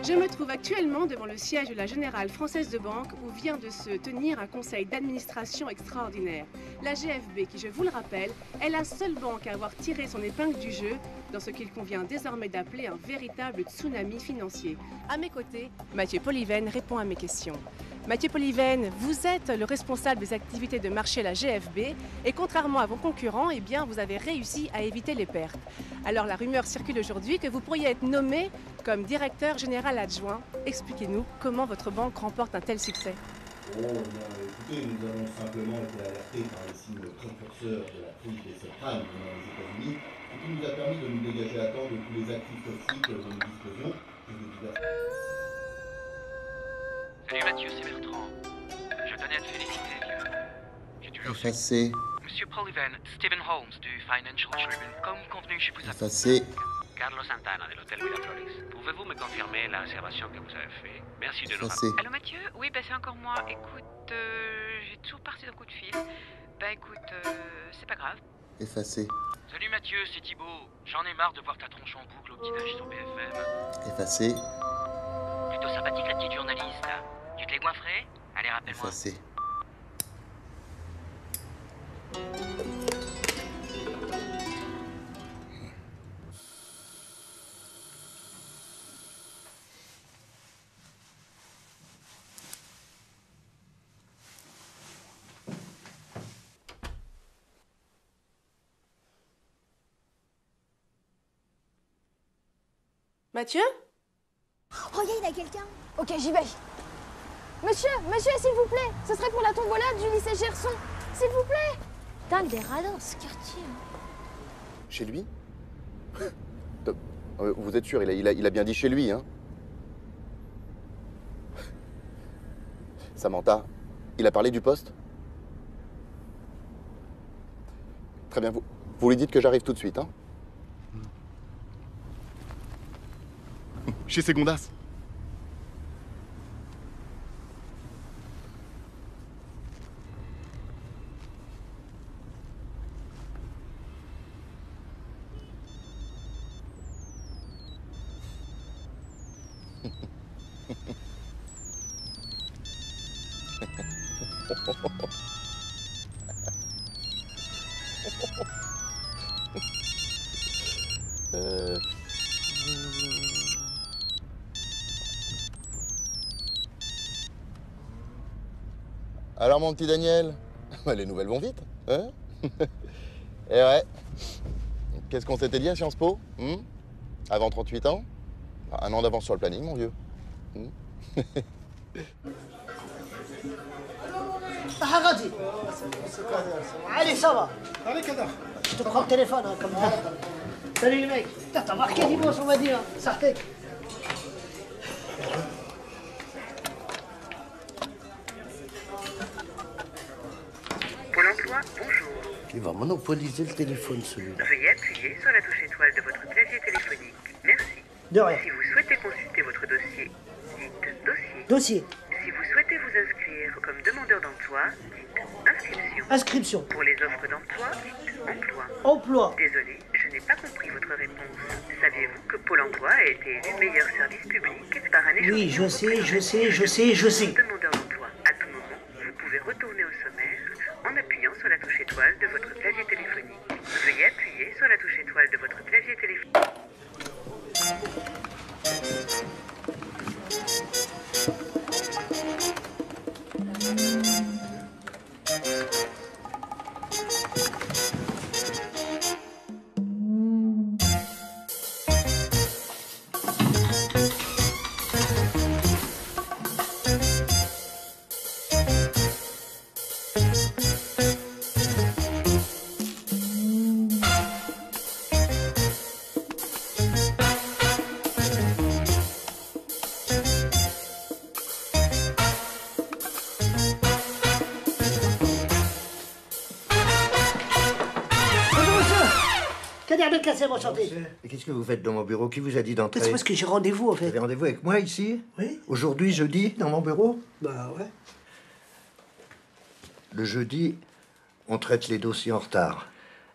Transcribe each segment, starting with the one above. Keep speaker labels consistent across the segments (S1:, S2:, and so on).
S1: Je me trouve actuellement devant le siège de la Générale Française de Banque où vient de se tenir un conseil d'administration extraordinaire. La GFB, qui je vous le rappelle, est la seule banque à avoir tiré son épingle du jeu dans ce qu'il convient désormais d'appeler un véritable tsunami financier. À mes côtés, Mathieu Poliven répond à mes questions. Mathieu Poliven, vous êtes le responsable des activités de marché à la GFB et contrairement à vos concurrents, eh bien, vous avez réussi à éviter les pertes. Alors la rumeur circule aujourd'hui que vous pourriez être nommé comme directeur général adjoint. Expliquez-nous comment votre banque remporte un tel succès.
S2: Oh, écoutez, nous avons simplement été alertés par les signes précurseurs de la crise des subprimes dans les États-Unis, ce qui nous a permis de nous dégager à temps de tous les actifs toxiques dont nous disposions.
S3: Salut Mathieu, c'est Bertrand. Je tenais à te féliciter, vieux. J'ai toujours
S2: Effacé.
S3: Monsieur Poliven, Stephen Holmes du Financial Tribune. Comme convenu, je vous appelle.
S2: Effacé.
S3: Carlos Santana de l'hôtel Miraflores. Pouvez-vous me confirmer la réservation que vous avez faite? Merci de nous
S2: Effacé.
S3: rappeler.
S4: Allô Mathieu? Oui, c'est encore moi. Écoute, j'ai toujours parti d'un coup de fil. Écoute, c'est pas grave.
S2: Effacé.
S3: Salut Mathieu, c'est Thibaut. J'en ai marre de voir ta tronche en boucle au petit-déj sur BFM.
S2: Effacé.
S3: Plutôt sympathique la petite journaliste, là. Tu te l'es goinfré? Allez, rappelle-moi.
S2: Effacé.
S1: Mathieu?
S5: Oh, il y a quelqu'un. Ok, j'y vais. Monsieur, s'il vous plaît, ce serait pour la tombola du lycée Gerson. S'il vous plaît. Putain, il est radin, ce quartier.
S6: Chez lui? Vous êtes sûr, il a bien dit chez lui, hein? Samantha, il a parlé du poste? Très bien, vous lui dites que j'arrive tout de suite, hein? Chez Segondas. Alors mon petit Daniel, les nouvelles vont vite, hein? Eh ouais. Qu'est-ce qu'on s'était dit à Sciences Po, avant 38 ans? Un an d'avance sur le planning, mon vieux.
S7: Haradi. Allez, ça va. Je te prends le téléphone, hein, comme ça. Salut les mecs. Putain, t'as marqué dimanche, on va dire. Sartek.
S8: Pôle emploi, bonjour.
S7: Il va monopoliser le téléphone, celui-là.
S8: Veuillez appuyer sur la touche étoile de votre clavier téléphonique. Merci.
S7: De rien.
S8: Si vous souhaitez consulter votre dossier, dites dossier.
S7: Dossier.
S8: Si vous souhaitez vous inscrire comme demandeur d'emploi, dites inscription.
S7: Inscription.
S8: Pour les offres d'emploi, dites emploi.
S7: Emploi.
S8: Désolé, je n'ai pas compris votre réponse. Saviez-vous que Pôle emploi a été élu meilleur service public par un échantillon?
S7: Oui, je sais.
S8: Demandeur d'emploi. À tout moment, vous pouvez retourner au sommaire en appuyant sur la touche étoile de votre clavier téléphonique. Veuillez appuyer sur la touche étoile de votre clavier téléphonique.
S7: Kader Belkacem, enchanté.
S9: Et qu'est-ce que vous faites dans mon bureau? Qui vous a dit d'entrer?
S7: C'est parce que j'ai rendez-vous, en fait.
S9: Vous avez rendez-vous avec moi ici?
S7: Oui.
S9: Aujourd'hui, jeudi, dans mon bureau?
S7: Bah ouais.
S9: Le jeudi, on traite les dossiers en retard.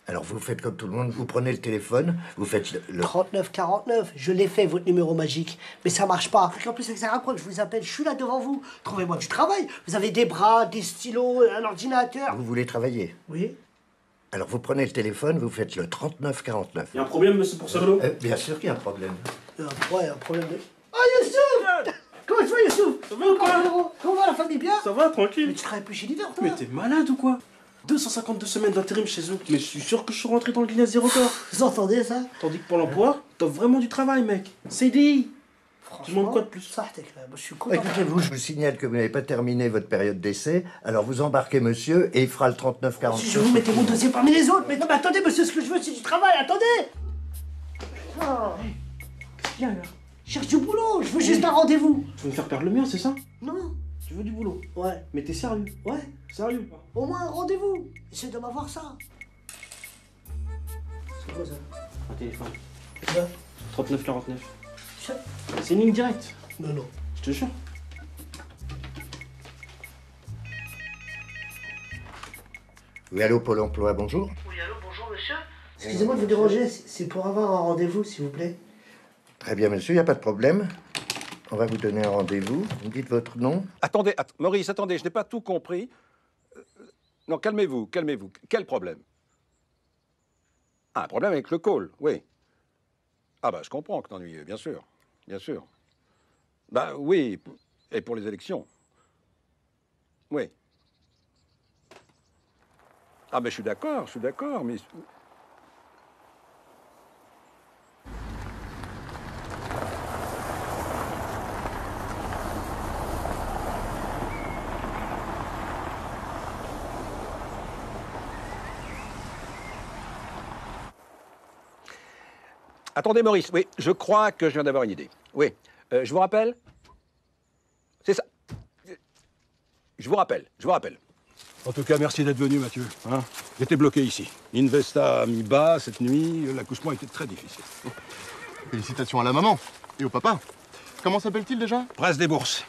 S9: Alors vous faites comme tout le monde, vous prenez le téléphone, vous faites le...
S7: 3949, je l'ai fait, votre numéro magique. Mais ça marche pas. En plus, ça sert à quoi que je vous appelle? Je suis là devant vous. Trouvez-moi du travail. Vous avez des bras, des stylos, un ordinateur.
S9: Vous voulez travailler?
S7: Oui.
S9: Alors vous prenez le téléphone, vous faites le 3949.
S10: Il y a un problème, monsieur Pourcelo?
S9: Bien sûr qu'il y a un problème.
S7: Ouais, un problème de... Oh, Youssouf! Comment tu vas, Youssouf? Ça va ou quoi? Comment va la famille, bien?
S10: Ça va, tranquille.
S7: Mais tu travailles plus chez Leader, toi?
S10: Mais t'es malade ou quoi? 252 semaines d'intérim chez eux. Mais je suis sûr que je suis rentré dans le Guinness des records.
S7: Vous entendez ça?
S10: Tandis que pour l'emploi, t'as vraiment du travail, mec. CDI. Tu demandes quoi de plus?
S7: Ça, t'es clair. Moi, je suis content.
S9: Écoutez-vous, je vous signale que vous n'avez pas terminé votre période d'essai, alors vous embarquez monsieur et il fera le 3949.
S7: Si je vous mettez mon dossier parmi les autres, mais non, mais attendez, monsieur, ce que je veux, c'est du travail, attendez! Oh.
S10: Qu'est-ce qu'il y a, là?
S7: Je cherche du boulot, je veux juste un rendez-vous.
S10: Tu veux me faire perdre le mien, c'est ça?
S7: Non.
S10: Tu veux du boulot?
S7: Ouais.
S10: Mais t'es sérieux?
S7: Ouais.
S10: Sérieux?
S7: Au moins un rendez-vous. Essaye de m'avoir ça. C'est quoi ça?
S10: Un téléphone.
S7: Quoi?
S10: 3949. C'est une ligne directe.
S7: Non, non.
S10: Je te jure.
S9: Oui, allô, Pôle emploi, bonjour.
S8: Oui, allô, bonjour, monsieur.
S7: Excusez-moi de vous déranger, c'est pour avoir un rendez-vous, s'il vous plaît.
S9: Très bien, monsieur, il n'y a pas de problème. On va vous donner un rendez-vous. Vous me dites votre nom?
S11: Attendez, Maurice, attendez, je n'ai pas tout compris. Non, calmez-vous, calmez-vous. Quel problème? Ah, un problème avec le call, oui. Ah bah, je comprends que t'ennuies, bien sûr. Bien sûr. Bah oui, et pour les élections. Oui. Ah mais je suis d'accord, mais... Attendez, Maurice, oui, je crois que je viens d'avoir une idée. Oui, je vous rappelle? C'est ça. Je vous rappelle. En tout cas, merci d'être venu, Mathieu. Hein, j'étais bloqué ici. Investa a mis bas cette nuit, l'accouchement était très difficile.
S6: Félicitations à la maman et au papa. Comment s'appelle-t-il déjà?
S11: Presse des bourses.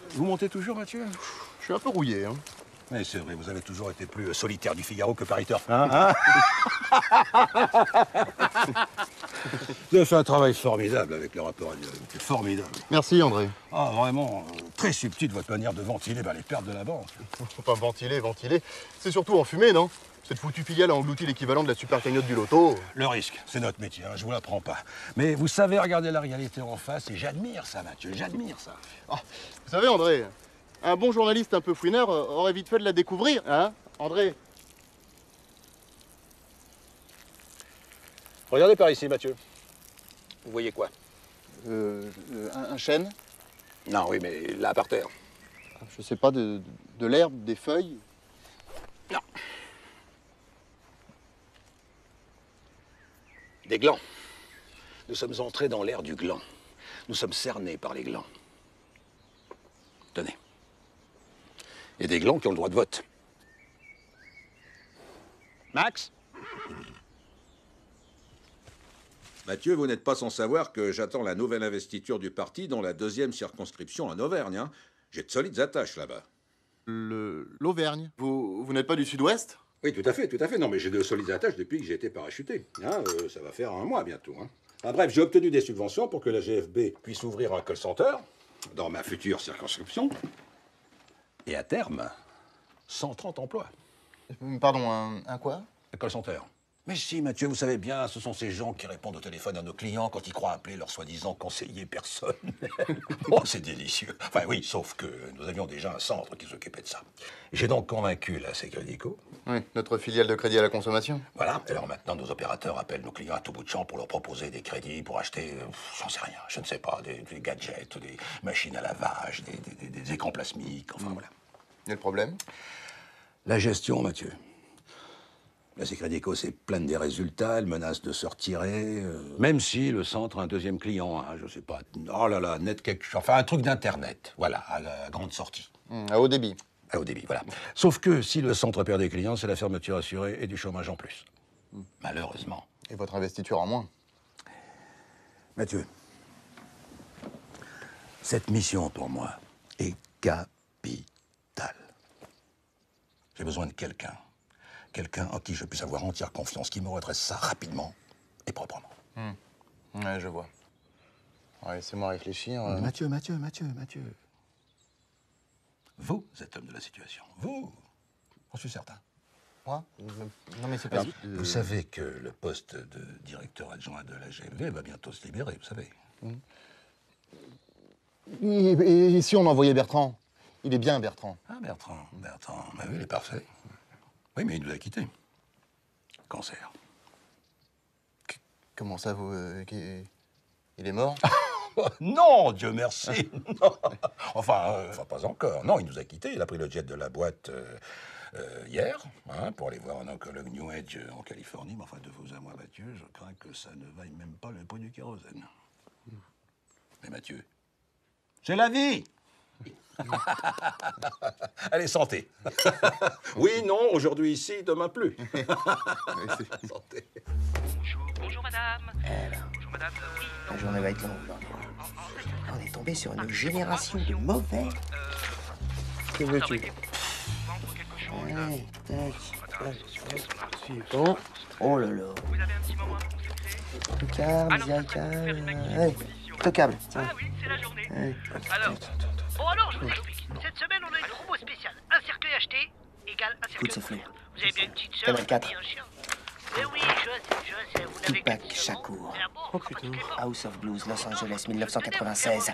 S11: Vous montez toujours, Mathieu?
S6: Je suis un peu rouillé, hein.
S11: Mais c'est vrai, vous avez toujours été plus solitaire du Figaro que pariteur. Hein Vous avez fait un travail formidable avec le rapport annuel. C'est formidable.
S6: Merci, André.
S11: Ah, vraiment, très subtil votre manière de ventiler les pertes de la banque.
S6: Faut pas ventiler. C'est surtout en fumée, non? Cette foutue filiale a englouti l'équivalent de la super cagnotte du loto.
S11: Le risque, c'est notre métier, hein, je vous l'apprends pas. Mais vous savez regarder la réalité en face et j'admire ça, Mathieu, j'admire ça.
S6: Oh, vous savez, André, un bon journaliste un peu fouineur aurait vite fait de la découvrir, hein, André?
S11: Regardez par ici, Mathieu. Vous voyez quoi?
S6: Un chêne?
S11: Non, oui, mais là, par terre.
S6: Je sais pas, de l'herbe, des feuilles?
S11: Non. Des glands. Nous sommes entrés dans l'ère du gland. Nous sommes cernés par les glands. Tenez. Il y a des glands qui ont le droit de vote. Max?
S12: Mathieu, vous n'êtes pas sans savoir que j'attends la nouvelle investiture du parti dans la 2e circonscription en Auvergne. Hein. J'ai de solides attaches là-bas.
S6: L'Auvergne? Vous n'êtes pas du sud-ouest?
S11: Oui, tout à fait. Non, mais j'ai de solides attaches depuis que j'ai été parachuté. Hein, ça va faire un mois bientôt. Hein. Enfin, bref, j'ai obtenu des subventions pour que la GFB puisse ouvrir un call center dans ma future circonscription. Et à terme, 130 emplois.
S6: Pardon, un quoi?
S11: Un call center. Mais si, Mathieu, vous savez bien, ce sont ces gens qui répondent au téléphone à nos clients quand ils croient appeler leur soi-disant conseiller personnel. Oh, c'est délicieux. Enfin oui, sauf que nous avions déjà un centre qui s'occupait de ça. J'ai donc convaincu la Crédico.
S6: Oui, notre filiale de crédit à la consommation.
S11: Voilà, alors maintenant nos opérateurs appellent nos clients à tout bout de champ pour leur proposer des crédits, pour acheter, j'en sais rien, je ne sais pas, des gadgets, des machines à lavage, des écrans plasmiques, enfin voilà.
S6: Et le problème?
S11: La gestion, Mathieu. La Crédico, c'est pleine des résultats, elle menace de se retirer, même si le centre a un deuxième client, hein, je sais pas, oh là là, net quelque chose, enfin un truc d'internet, voilà, à la grande sortie.
S6: À haut débit.
S11: À haut débit, voilà. Sauf que si le centre perd des clients, c'est la fermeture assurée et du chômage en plus. Malheureusement.
S6: Et votre investiture en moins.
S11: Mathieu, cette mission pour moi est capitale. J'ai besoin de quelqu'un. Quelqu'un en qui je puisse avoir entière confiance, qui me redresse ça rapidement et proprement.
S6: Ouais, je vois. Ouais, laissez-moi réfléchir.
S11: Mathieu. Vous êtes l'homme de la situation. Vous. J'en suis certain.
S6: Moi? Non, mais c'est pas...
S11: Vous savez que le poste de directeur adjoint de la GFB va bientôt se libérer, vous savez.
S6: Et si on envoyait Bertrand? Il est bien, Bertrand.
S11: Ah, Bertrand. Bah oui, il est parfait. Oui, mais il nous a quittés. Cancer.
S6: Comment ça, vous... il est mort?
S11: Non, Dieu merci. Non. Enfin, pas encore. Non, il nous a quittés. Il a pris le jet de la boîte hier, hein, pour aller voir un oncologue New Age en Californie. Mais enfin, de vous à moi, Mathieu, je crains que ça ne vaille même pas le prix du kérosène. Mais Mathieu, c'est la vie. Allez, santé. Oui, non, aujourd'hui ici, demain plus. Santé.
S3: Bonjour madame. Bonjour madame.
S13: La journée va être longue aujourd'hui. On est tombé sur une génération de mauvais. Que veux-tu? Ouais, tac. Suivant. Oh là là. Tocable, Ziricable. Allez, tocable.
S3: Ah oui, c'est la journée. Alors, je vous explique. Cette semaine, on a une promo spéciale. Un cercueil acheté égale un cercueil.
S13: Écoute, souffler.
S3: Vous avez bien une petite sœur,
S13: T'en as 4.
S3: un chien. Mais oui, je sais, vous n'avez que
S13: Tupac
S3: 10
S13: Shakur.
S3: Oh putain.
S13: House of Blues, Los Angeles, 1996.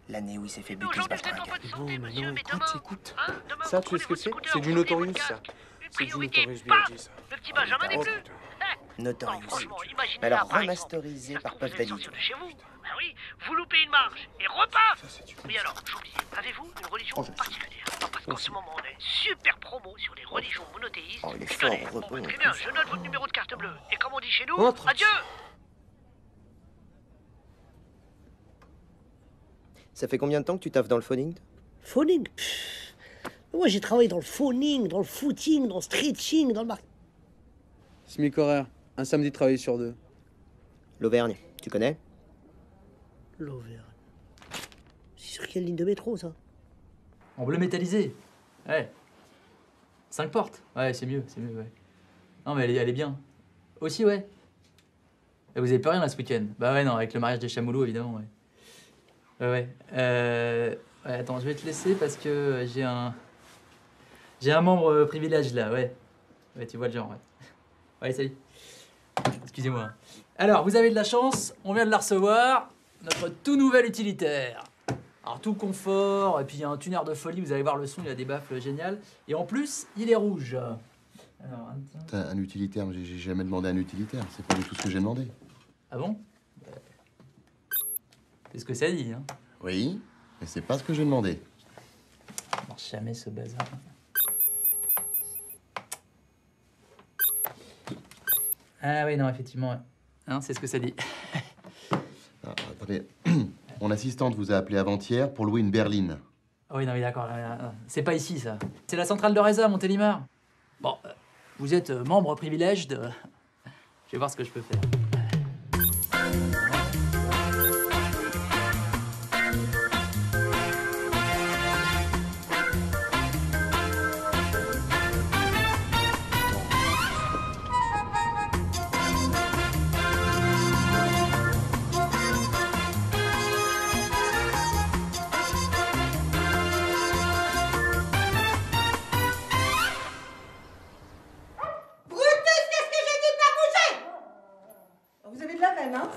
S13: L'année où il s'est fait buter ce bastringue.
S10: Bon, mais non, écoute. Ça, tu sais ce que c'est? C'est du Notorious, ça. C'est du Notorious B.I.G., ça.
S3: Le petit Benjamin n'est plus.
S13: Notorious. Mais alors remasterisé par Puff Daddy.
S3: De chez vous. Ben oui, vous loupez une marche et repaf. Oui alors, j'oublie. Avez-vous une religion particulière? Non, parce qu'en ce moment, on a une super promo sur les religions monothéistes.
S13: Oh, il est fort heureux.
S3: Bon, très bien, je note votre numéro de carte bleue. Et comme on dit chez nous, adieu.
S13: Ça fait combien de temps que tu taffes dans le phoning?
S7: Phoning? Moi, j'ai travaillé dans le phoning, dans le footing, dans le stretching, dans le mar...
S10: SMIC horaire. Un samedi de travail sur 2.
S13: L'Auvergne, tu connais?
S7: L'Auvergne. C'est sur quelle ligne de métro, ça?
S14: En bleu métallisé. Ouais. 5 portes. Ouais, c'est mieux, ouais. Non, mais elle est bien. Aussi, ouais. Et vous avez plus rien là ce week-end? Bah ouais, non, avec le mariage des Chamoulots, évidemment, ouais. Ouais. Ouais, attends, je vais te laisser parce que j'ai un membre privilège là, ouais. Ouais, tu vois le genre, ouais. Ouais, salut. Excusez-moi. Alors, vous avez de la chance, on vient de la recevoir. Notre tout nouvel utilitaire. Alors, tout confort, et puis il y a un tuner de folie, vous allez voir le son, il a des baffles géniales. Et en plus, il est rouge. Alors,
S6: Un utilitaire, j'ai jamais demandé un utilitaire. C'est pas du tout ce que j'ai demandé.
S14: Ah bon? C'est ce que ça dit, hein.
S6: Oui, mais c'est pas ce que j'ai demandé.
S14: Ça marche jamais ce bazar. Ah oui, non, effectivement, ouais. Hein, c'est ce que ça dit.
S6: Attendez, mon assistante vous a appelé avant-hier pour louer une berline.
S14: Ah oui, non, mais d'accord, c'est pas ici, ça. C'est la centrale de Reza, Montélimar. Bon, vous êtes membre privilège de... Je vais voir ce que je peux faire.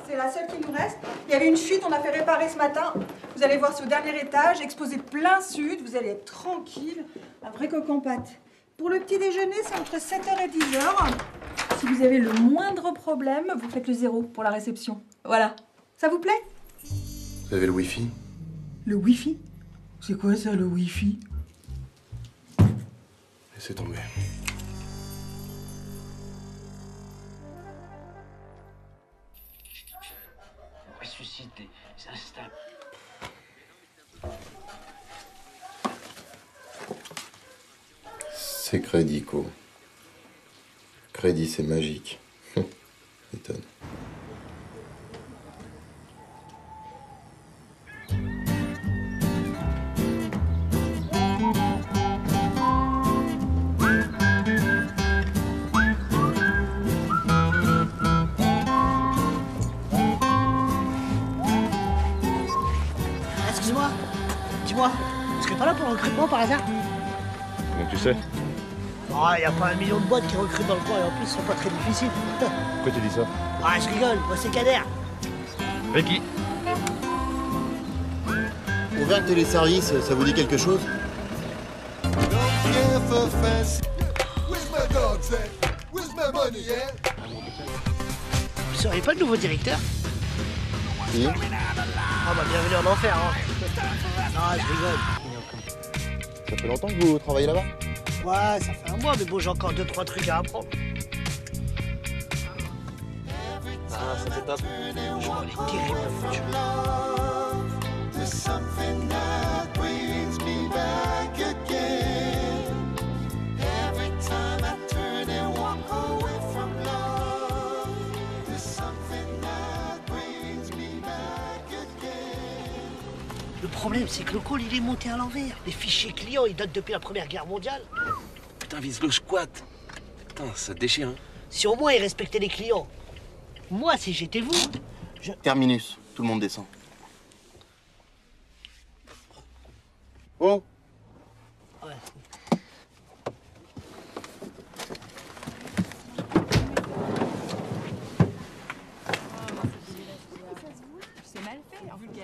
S15: C'est la seule qui nous reste. Il y avait une fuite, on a fait réparer ce matin. Vous allez voir, c'est au dernier étage, exposé plein sud. Vous allez être tranquille. Un vrai coq en pâte. Pour le petit déjeuner, c'est entre 7h et 10h. Si vous avez le moindre problème, vous faites le 0 pour la réception. Voilà. Ça vous plaît?
S6: Vous avez le wifi?
S15: Le wifi? C'est quoi ça, le wifi?
S6: Laissez tomber.
S7: Ressuscité, s'installe.
S6: C'est Crédit, Co. Crédit, c'est magique. M'étonne.
S7: Excuse-moi, dis-moi, tu serais pas là pour le recrutement par hasard?
S16: Comment tu sais?
S7: Ah, y a pas 1 million de boîtes qui recrutent dans le coin et en plus, ils sont pas très difficiles.
S16: Pourquoi tu dis ça?
S7: Ah, je rigole, moi c'est Kader.
S16: Ricky.
S6: Auvergne Téléservice, ça vous dit quelque chose?
S7: Vous seriez pas le nouveau directeur?
S6: Si.
S7: Ah bah bienvenue en enfer, hein. Non, je rigole.
S6: Ça fait longtemps que vous travaillez là-bas?
S7: Ouais, ça fait 1 mois, mais bon, j'ai encore 2-3 trucs à apprendre.
S10: Ah, ça fait top.
S7: Je m'en ai terrible, mon Dieu. Le problème, c'est que le call, il est monté à l'envers. Les fichiers clients, ils datent depuis la Première Guerre mondiale.
S10: Putain, vise le squat. Putain, ça déchire, hein.
S7: Si au moins ils respectaient les clients. Moi, si j'étais vous,
S6: Terminus, tout le monde descend. Oh!
S7: Ouais.
S4: C'est mal fait, en tout cas.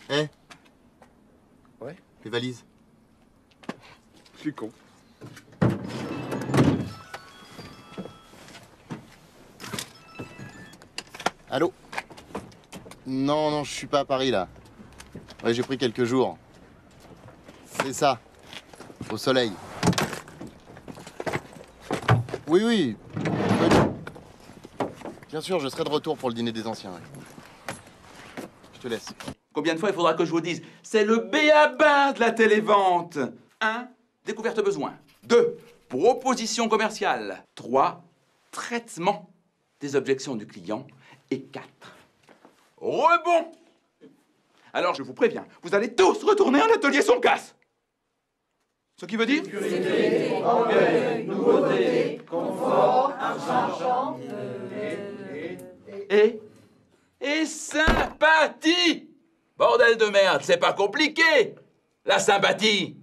S6: Eh,
S16: Ouais?
S6: les valises.
S16: Je suis con.
S6: Allô? Non, non, je suis pas à Paris, là. Ouais, j'ai pris quelques jours. C'est ça. Au soleil. Oui, oui. Bien sûr, je serai de retour pour le dîner des anciens. Ouais. Je te laisse.
S17: Combien de fois il faudra que je vous dise? C'est le b.a.-ba de la télévente. 1. Découverte besoin. 2. Proposition commerciale. 3. Traitement des objections du client. Et 4. Rebond. Alors je vous préviens, vous allez tous retourner en atelier sans casse. Ce qui veut dire?
S18: Sécurité, orgueil, nouveauté, confort, argent,
S17: Et sympathie. Bordel de merde, c'est pas compliqué. La sympathie.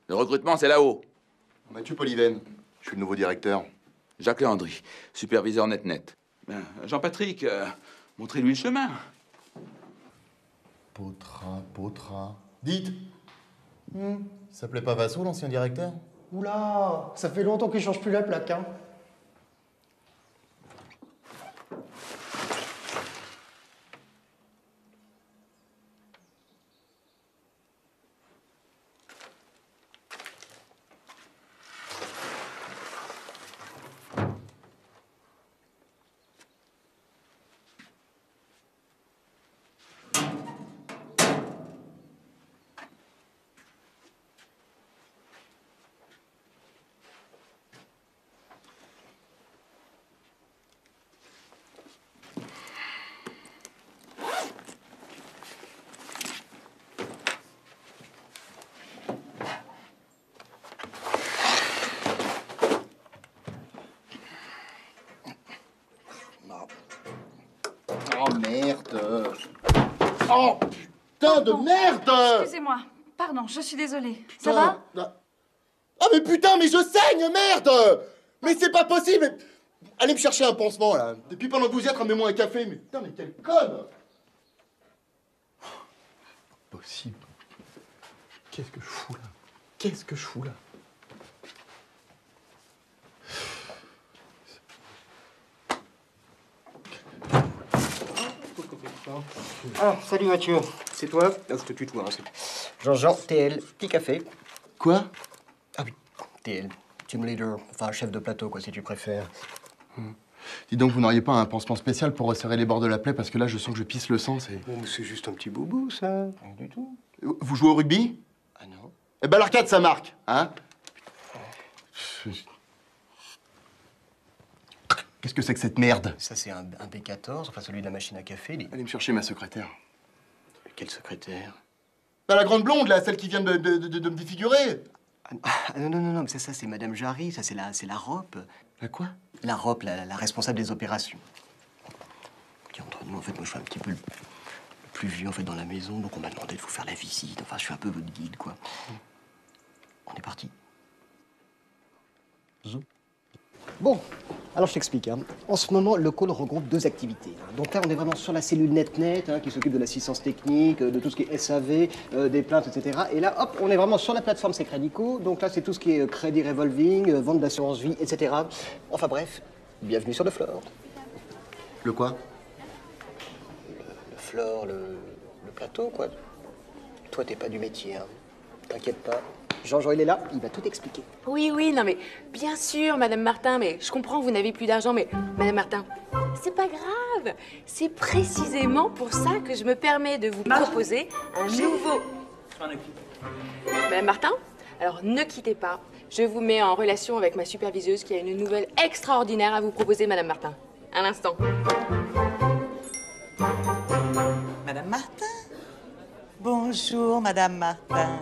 S17: Le recrutement, c'est là-haut.
S6: Mathieu Polyven, je suis le nouveau directeur.
S17: Jacques Léandry, superviseur net-net. Ben, Jean-Patrick, montrez-lui le chemin.
S6: Potra. Dites. Il s'appelait pas Vassou, l'ancien directeur?
S19: Oula, ça fait longtemps qu'il change plus la plaque, hein.
S6: Oh merde! Oh putain de merde!
S4: Excusez-moi. Pardon, je suis désolée. Ça va?
S6: Ah mais putain, mais je saigne, merde! Mais c'est pas possible! Allez me chercher un pansement là. Depuis pendant que vous y êtes, ramenez-moi un café. Mais putain, mais quelle conne!
S10: Pas possible. Qu'est-ce que je fous là? Qu'est-ce que je fous là?
S19: Ah, salut Mathieu. C'est toi? Non, je te tutoie. Hein, Jean-Jean, TL, petit café.
S6: Quoi?
S19: Ah oui, TL, team leader, enfin chef de plateau quoi si tu préfères.
S6: Dis donc, vous n'auriez pas un pansement spécial pour resserrer les bords de la plaie parce que là, je sens que je pisse le sang, c'est...
S19: Bon, mais c'est juste un petit boubou, ça. Rien du tout.
S6: Vous jouez au rugby?
S19: Ah non.
S6: Eh ben l'arcade, ça marque, hein?
S20: Qu'est-ce que c'est que cette merde?
S19: Ça, c'est un B14, enfin celui de la machine à café.
S20: Allez me chercher ma secrétaire.
S19: Quelle secrétaire?
S20: Bah, la grande blonde, là, celle qui vient de me défigurer.
S19: Ah, non, mais ça, c'est Madame Jarry, ça, c'est la ROP.
S20: La quoi?
S19: La ROP, la responsable des opérations. Entre nous, en fait, moi, je suis un petit peu le plus vieux, en fait, dans la maison, donc on m'a demandé de vous faire la visite. Enfin, je suis un peu votre guide, quoi. On est parti. Bon, alors je t'explique. Hein. En ce moment, le call regroupe 2 activités. Hein. Donc là, on est vraiment sur la cellule NetNet, hein, qui s'occupe de l'assistance technique, de tout ce qui est SAV, des plaintes, etc. Et là, hop, on est vraiment sur la plateforme Secredico. Donc là, c'est tout ce qui est crédit revolving, vente d'assurance vie, etc. Enfin bref, bienvenue sur le floor.
S20: Le quoi?
S19: Le floor, le plateau, quoi. Toi, t'es pas du métier, hein. T'inquiète pas. Jean-Jean, il est là, il va tout expliquer.
S21: Oui, non mais bien sûr, Madame Martin, mais je comprends, vous n'avez plus d'argent, mais Madame Martin, c'est pas grave. C'est précisément pour ça que je me permets de vous proposer un nouveau... Madame Martin, alors ne quittez pas. Je vous mets en relation avec ma superviseuse qui a une nouvelle extraordinaire à vous proposer, Madame Martin. À l'instant.
S22: Madame Martin? Bonjour, Madame Martin.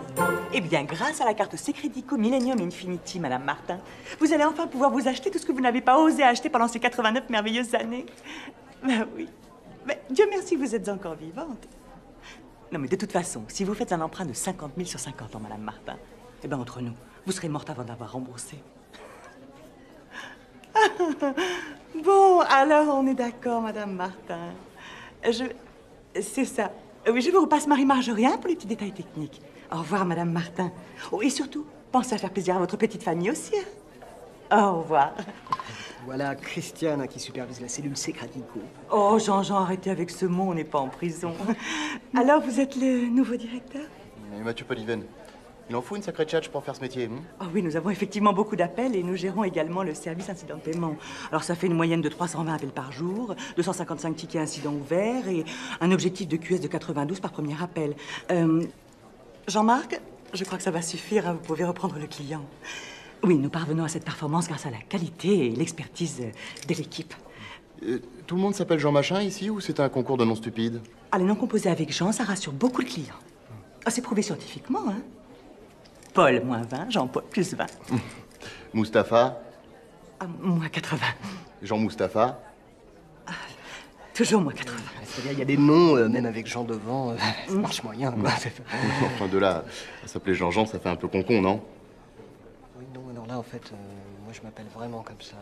S22: Eh bien, grâce à la carte Secredico Millennium Infinity, Madame Martin, vous allez enfin pouvoir vous acheter tout ce que vous n'avez pas osé acheter pendant ces 89 merveilleuses années. Ben oui. Mais Dieu merci, vous êtes encore vivante. Non, mais de toute façon, si vous faites un emprunt de 50 000 sur 50 ans, Madame Martin, eh bien, entre nous, vous serez morte avant d'avoir remboursé. Bon, alors on est d'accord, Madame Martin. C'est ça. Oui, je vous repasse Marie-Marjorie pour les petits détails techniques. Au revoir, Madame Martin. Oh, et surtout, pensez à faire plaisir à votre petite famille aussi. Hein. Au revoir.
S19: Voilà Christiane hein, qui supervise la cellule Secredico.
S22: Oh, Jean-Jean, arrêtez avec ce mot, on n'est pas en prison. Alors, vous êtes le nouveau directeur?
S20: Mathieu Poliven. Il en faut une sacrée tchatche pour faire ce métier.
S22: Oh oui, nous avons effectivement beaucoup d'appels et nous gérons également le service incident de paiement. Alors ça fait une moyenne de 320 appels par jour, 255 tickets incidents ouverts et un objectif de QS de 92 par premier appel. Jean-Marc, je crois que ça va suffire, hein, vous pouvez reprendre le client. Oui, nous parvenons à cette performance grâce à la qualité et l'expertise de l'équipe.
S20: Tout le monde s'appelle Jean Machin ici ou c'est un concours de noms stupides?
S22: Ah, les noms composés avec Jean, ça rassure beaucoup le client. Ah, c'est prouvé scientifiquement, hein. Paul, moins 20, Jean-Paul, plus 20.
S20: Moustapha?
S22: Ah, moins 80.
S20: Jean-Moustapha?
S22: Toujours moins 80.
S19: C'est-à-dire, il y a des noms, même avec Jean devant, ça marche moyen, quoi.
S20: Enfin, de là à s'appeler Jean-Jean, ça fait un peu concon, non?
S19: Oui, non, alors là, en fait, moi, je m'appelle vraiment comme ça.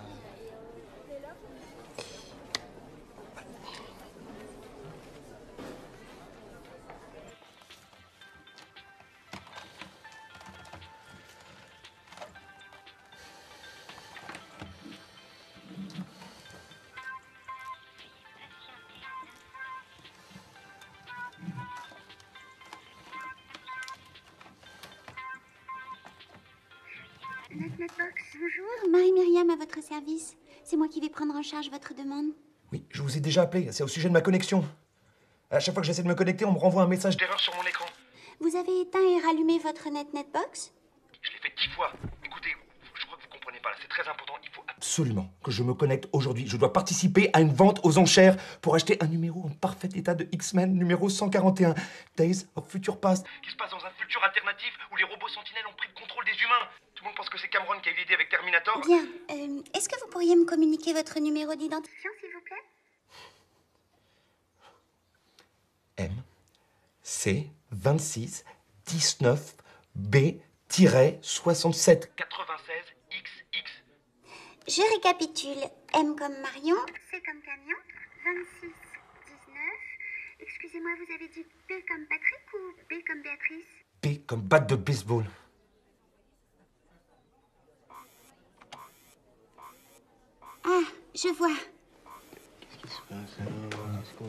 S23: NetNetBox, bonjour. Marie-Myriam à votre service. C'est moi qui vais prendre en charge votre demande.
S24: Oui, je vous ai déjà appelé. C'est au sujet de ma connexion. À chaque fois que j'essaie de me connecter, on me renvoie un message d'erreur sur mon écran.
S23: Vous avez éteint et rallumé votre NetNetBox?
S24: Je l'ai fait 10 fois. Écoutez, je crois que vous comprenez pas là. C'est très important. Il faut absolument que je me connecte aujourd'hui. Je dois participer à une vente aux enchères pour acheter un numéro en parfait état de X-Men, numéro 141, Days of Future Past, qui se passe dans un futur alternatif où les robots sentinelles ont pris le contrôle des humains. Tout le monde pense que c'est Cameron qui a eu l'idée avec Terminator.
S23: Bien. Est-ce que vous pourriez me communiquer votre numéro d'identifiant, s'il vous plaît?
S24: M, C, 26, 19, B-67. 96, XX.
S23: Je récapitule. M comme Marion, C comme camion, 26, 19. Excusez-moi, vous avez dit B comme Patrick ou B comme Béatrice?
S24: B comme batte de baseball.
S23: Ah, je vois.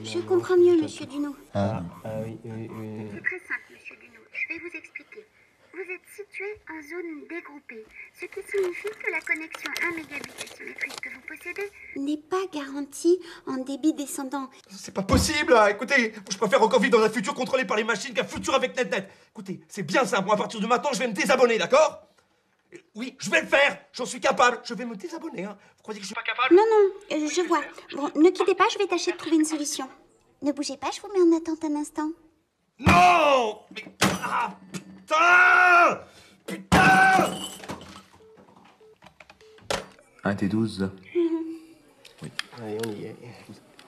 S23: Je comprends mieux, monsieur Duno.
S19: Oui.
S23: C'est très simple, monsieur Duno. Je vais vous expliquer. Vous êtes situé en zone dégroupée, ce qui signifie que la connexion 1 mégabit asymétrique que vous possédez n'est pas garantie en débit descendant.
S24: C'est pas possible, là. Écoutez, je préfère encore vivre dans un futur contrôlé par les machines qu'un futur avec NetNet. Écoutez, c'est bien simple. Moi, à partir de maintenant, je vais me désabonner, d'accord? Oui, je vais le faire. J'en suis capable. Je vais me désabonner. Hein. Vous croyez que je suis pas capable?
S23: Non, non, je vois. Bon, ne quittez pas, je vais tâcher de trouver une solution. Ne bougez pas, je vous mets en attente un instant.
S24: Non! Mais... Ah, putain! Putain!
S17: Un T12.
S19: Oui. Allez, on y est.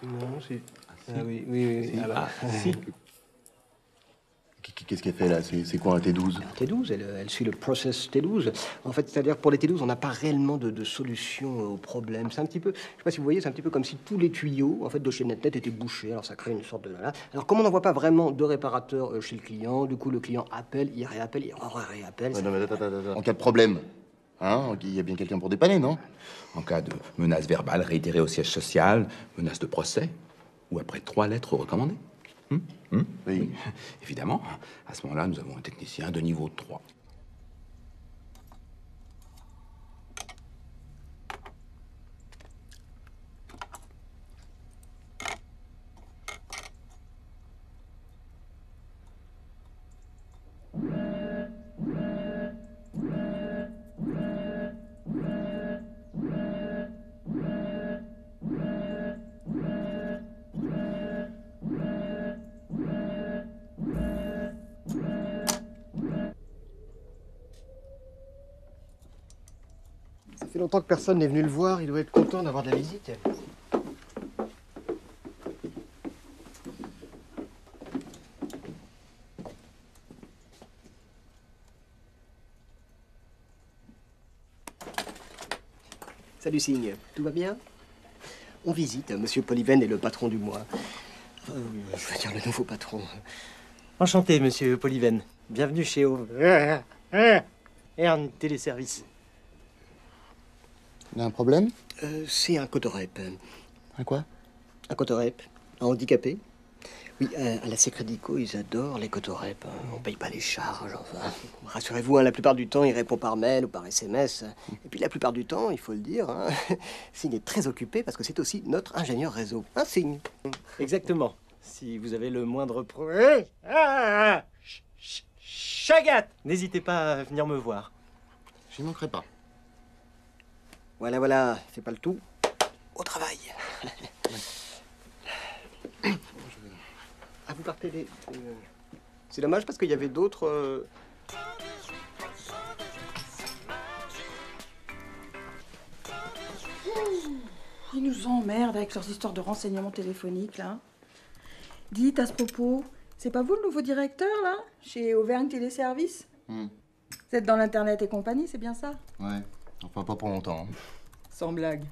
S19: Non, c'est... Ah oui, oui, oui. Ah bah, si.
S20: Qu'est-ce qu'elle fait là? C'est quoi un T12?
S19: T12, elle suit le process T12. En fait, c'est-à-dire pour les T12, on n'a pas réellement de solution au problème. C'est un petit peu, je sais pas si vous voyez, c'est un petit peu comme si tous les tuyaux en fait, de chez NetNet étaient bouchés. Alors ça crée une sorte de... Alors comme on n'en voit pas vraiment de réparateur chez le client, du coup le client appelle, il réappelle, il réappelle.
S20: Ouais, non, mais attends. En cas de problème, hein, il y a bien quelqu'un pour dépanner, non?
S17: En cas de menace verbale réitérée au siège social, menace de procès, ou après 3 lettres recommandées. Oui. Évidemment, à ce moment-là, nous avons un technicien de niveau 3.
S19: Ça fait longtemps que personne n'est venu le voir, il doit être content d'avoir de la visite. Salut Signe, tout va bien? On visite, Monsieur Polyven est le patron du mois. Je veux dire le nouveau patron. Enchanté, Monsieur Polyven. Bienvenue chez Ern Téléservice.
S20: Il y a un problème?
S19: C'est un cotorep.
S20: Un quoi?
S19: Un cotorep. Un handicapé. Oui, à la Secredico, ils adorent les cotorep. On paye pas les charges, enfin. Rassurez-vous, la plupart du temps, il répond par mail ou par SMS. Et puis la plupart du temps, il faut le dire, Signe est très occupé parce que c'est aussi notre ingénieur réseau. Un Signe. Exactement. Si vous avez le moindre problème... Chagat! N'hésitez pas à venir me voir.
S20: J'y manquerai pas.
S19: Voilà, c'est pas le tout. Au travail. Ah, vous partez les... C'est dommage parce qu'il y avait d'autres...
S15: Ils nous emmerdent avec leurs histoires de renseignements téléphoniques, là. Dites, à ce propos, c'est pas vous le nouveau directeur, là, chez Auvergne Téléservice? Vous êtes dans l'Internet et compagnie, c'est bien ça?
S20: Ouais, enfin pas pour longtemps. Hein.
S15: Sans blague.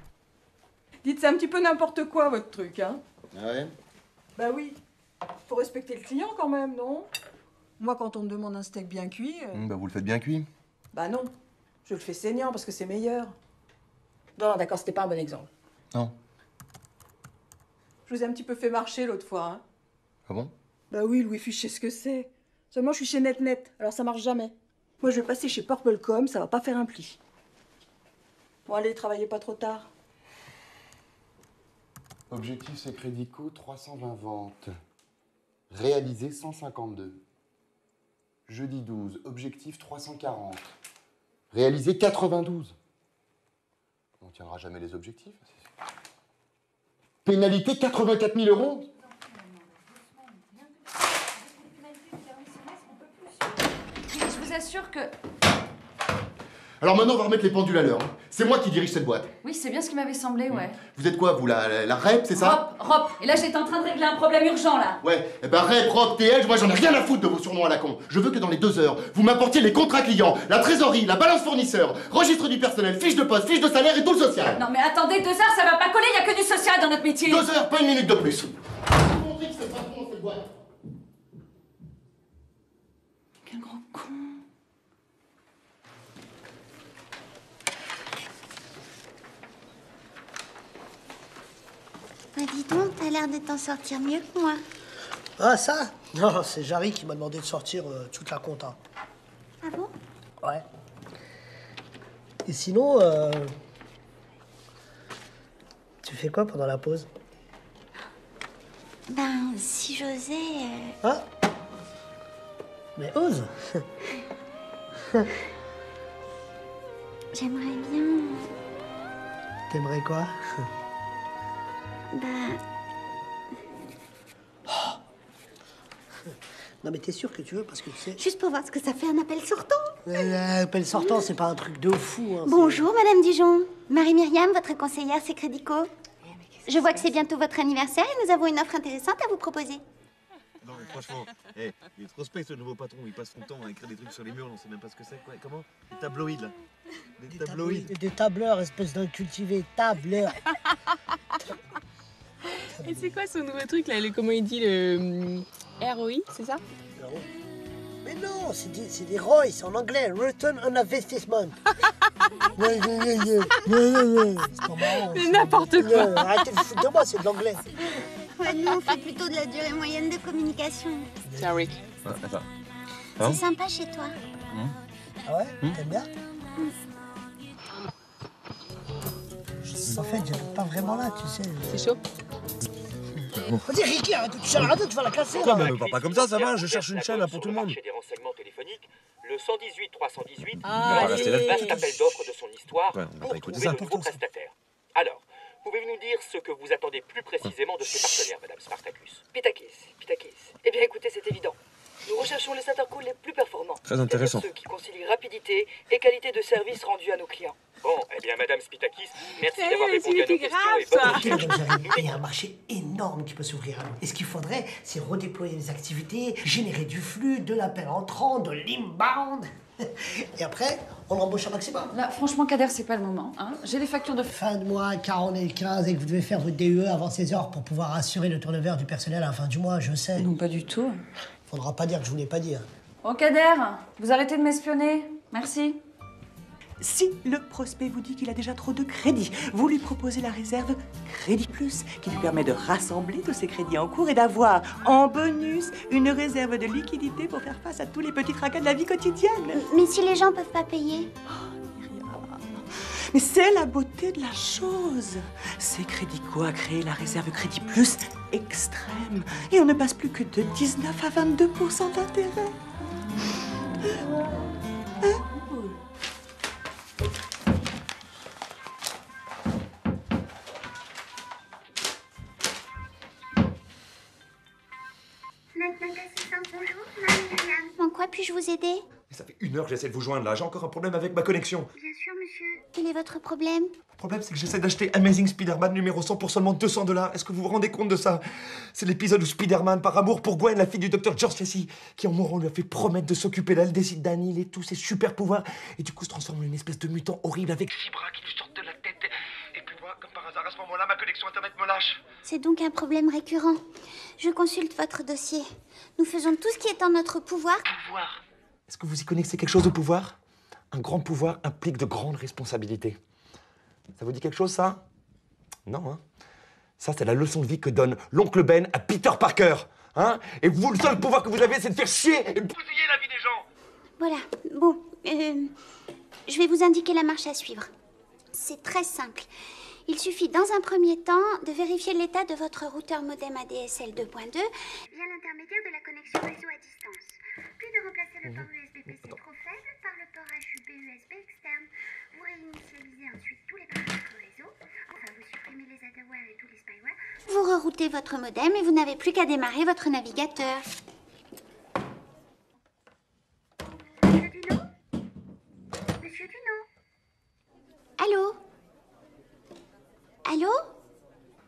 S15: Dites, c'est un petit peu n'importe quoi, votre truc, hein?
S20: Ah ouais?
S15: Bah oui. Faut respecter le client, quand même, non? Moi, quand on me demande un steak bien cuit...
S20: Bah vous le faites bien cuit.
S15: Bah non. Je le fais saignant parce que c'est meilleur. Non, d'accord, c'était pas un bon exemple.
S20: Non.
S15: Je vous ai un petit peu fait marcher l'autre fois, hein?
S20: Ah bon?
S15: Bah oui, le Wi-Fi, je sais ce que c'est. Seulement, je suis chez NetNet, alors ça marche jamais. Moi, je vais passer chez PurpleCom, ça va pas faire un pli. Bon, allez, travaillez pas trop tard.
S20: Objectif Secredico, 320 ventes. Réalisé 152. Jeudi 12, objectif 340. Réalisé 92. On tiendra jamais les objectifs. Pénalité 84 000 €.
S1: Je vous assure que...
S20: Alors maintenant, on va remettre les pendules à l'heure. Hein. C'est moi qui dirige cette boîte.
S1: Oui, c'est bien ce qui m'avait semblé, ouais.
S20: Vous êtes quoi, vous, la REP, c'est ça?
S1: Rop. Et là, j'étais en train de régler un problème urgent, là.
S20: Ouais, eh ben REP, ROP, TL, moi j'en ai rien à foutre de vos surnoms à la con. Je veux que dans les 2 heures, vous m'apportiez les contrats clients, la trésorerie, la balance fournisseur, registre du personnel, fiche de poste, fiche de salaire et tout le social.
S1: Non mais attendez, 2 heures, ça va pas coller, y a que du social dans notre métier.
S20: 2 heures, pas 1 minute de plus.
S1: Quel grand con.
S23: Bah dis donc, t'as l'air de t'en sortir mieux que moi.
S7: Ah, ça? Non, c'est Jarry qui m'a demandé de sortir toute la compta.
S23: Ah bon?
S7: Ouais. Et sinon, tu fais quoi pendant la pause?
S23: Ben, si j'osais...
S7: Ah? Mais ose!
S23: J'aimerais bien...
S7: T'aimerais quoi?
S23: Bah...
S7: Non mais t'es sûr que tu veux parce que tu sais...
S23: Juste pour voir ce que ça fait un appel sortant.
S7: Appel sortant, c'est pas un truc de fou. Hein,
S23: Bonjour, Madame Dijon. Marie-Myriam, votre conseillère, c'est Crédico. Je vois que c'est bientôt votre anniversaire et nous avons une offre intéressante à vous proposer.
S2: Non mais franchement, il est trop space le nouveau patron, il passe son temps à écrire des trucs sur les murs, on sait même pas ce que c'est. Quoi. Comment? Des tabloïds là. Des tabloïds.
S7: Des tableurs, espèce d'incultivé, tableur.
S5: Et c'est quoi son nouveau truc là, comment il dit le ROI, c'est ça?
S7: Mais non, c'est des ROI, c'est en anglais, Return on Investment. Ouais. C'est pas marrant.
S5: C'est n'importe quoi.
S7: Arrêtez de foutre de moi, c'est de l'anglais.
S23: Ouais, nous, on fait plutôt de la durée moyenne de communication.
S5: Tiens, Rick.
S2: Attends.
S23: C'est sympa chez toi.
S7: Ah ouais? T'aimes bien? En fait, j'habite pas vraiment là, tu sais.
S5: C'est chaud?
S7: Vas-y, Ricky, arrête de toucher à la radio, tu vas la casser.
S2: Quoi, mais me parle pas comme ça va, je cherche une chaîne là pour tout le monde.
S8: Des renseignements téléphoniques, le 118 318
S2: Ah,
S8: lance le vaste appel d'offres de son histoire
S2: Ouais, on va pas écouter
S8: trouver
S2: ça.
S8: de nouveaux prestataires. Alors, pouvez-vous nous dire ce que vous attendez plus précisément de ces partenaires, Madame Spartacus?
S9: Pitakis. Eh bien, écoutez, c'est évident. Nous recherchons les intercools les plus performants.
S2: Très intéressant.
S9: C'est-à-dire ceux qui concilient rapidité et qualité de service rendu à nos clients.
S8: Bon, eh bien, Madame Spitakis, merci d'avoir répondu à nos questions et bonne recherche.
S7: Il y a un marché énorme qui peut s'ouvrir à nous. Et ce qu'il faudrait, c'est redéployer les activités, générer du flux, de l'appel entrant, de l'inbound. Et après, on embauche un maximum.
S1: Là, franchement, Kader, c'est pas le moment. Hein. J'ai les factures de
S7: fin de mois, 40 et 15, et que vous devez faire votre DUE avant 16h pour pouvoir assurer le turnover du personnel à la fin du mois, je sais.
S1: Non, pas du tout.
S7: Faudra pas dire que je vous l'ai pas dit.
S1: Oh, Kader, vous arrêtez de m'espionner. Merci.
S22: Si le prospect vous dit qu'il a déjà trop de crédits, vous lui proposez la réserve Crédit Plus, qui lui permet de rassembler tous ses crédits en cours et d'avoir, en bonus, une réserve de liquidité pour faire face à tous les petits tracas de la vie quotidienne.
S23: Mais si les gens peuvent pas payer?
S22: Mais c'est la beauté de la chose. C'est Crédico a créé la réserve Crédit Plus extrême. Et on ne passe plus que de 19 à 22% d'intérêt.
S23: En quoi puis-je vous aider?
S24: Mais ça fait 1 heure que j'essaie de vous joindre là, j'ai encore un problème avec ma connexion.
S23: Bien sûr, monsieur. Quel est votre problème?
S24: Le problème, c'est que j'essaie d'acheter Amazing Spider-Man numéro 100 pour seulement 200 $. Est-ce que vous vous rendez compte de ça? C'est l'épisode où Spider-Man, par amour pour Gwen, la fille du docteur George Stacy, qui en mourant lui a fait promettre de s'occuper d'elle, décide d'annihiler tous ses super pouvoirs, et du coup se transforme en une espèce de mutant horrible avec 6 bras qui lui sortent de la tête. Et puis moi, comme par hasard, à ce moment-là, ma connexion internet me lâche.
S23: C'est donc un problème récurrent. Je consulte votre dossier. Nous faisons tout ce qui est en notre pouvoir.
S24: Est-ce que vous y connaissez quelque chose au pouvoir? Un grand pouvoir implique de grandes responsabilités. Ça vous dit quelque chose, ça? Non, hein? Ça, c'est la leçon de vie que donne l'oncle Ben à Peter Parker. Hein? Et vous, le seul pouvoir que vous avez, c'est de faire chier et bousiller la vie des gens.
S23: Voilà. Bon, je vais vous indiquer la marche à suivre. C'est très simple. Il suffit dans un premier temps de vérifier l'état de votre routeur modem ADSL 2.2 via l'intermédiaire de la connexion réseau à distance. Puis de remplacer le port USB-PC trop faible par le port HUB USB externe. Vous réinitialisez ensuite tous les paramètres réseau. Enfin, vous supprimez les adware et tous les spyware. Vous reroutez votre modem et vous n'avez plus qu'à démarrer votre navigateur. Monsieur Duno? Monsieur Duno? Allô? Allô?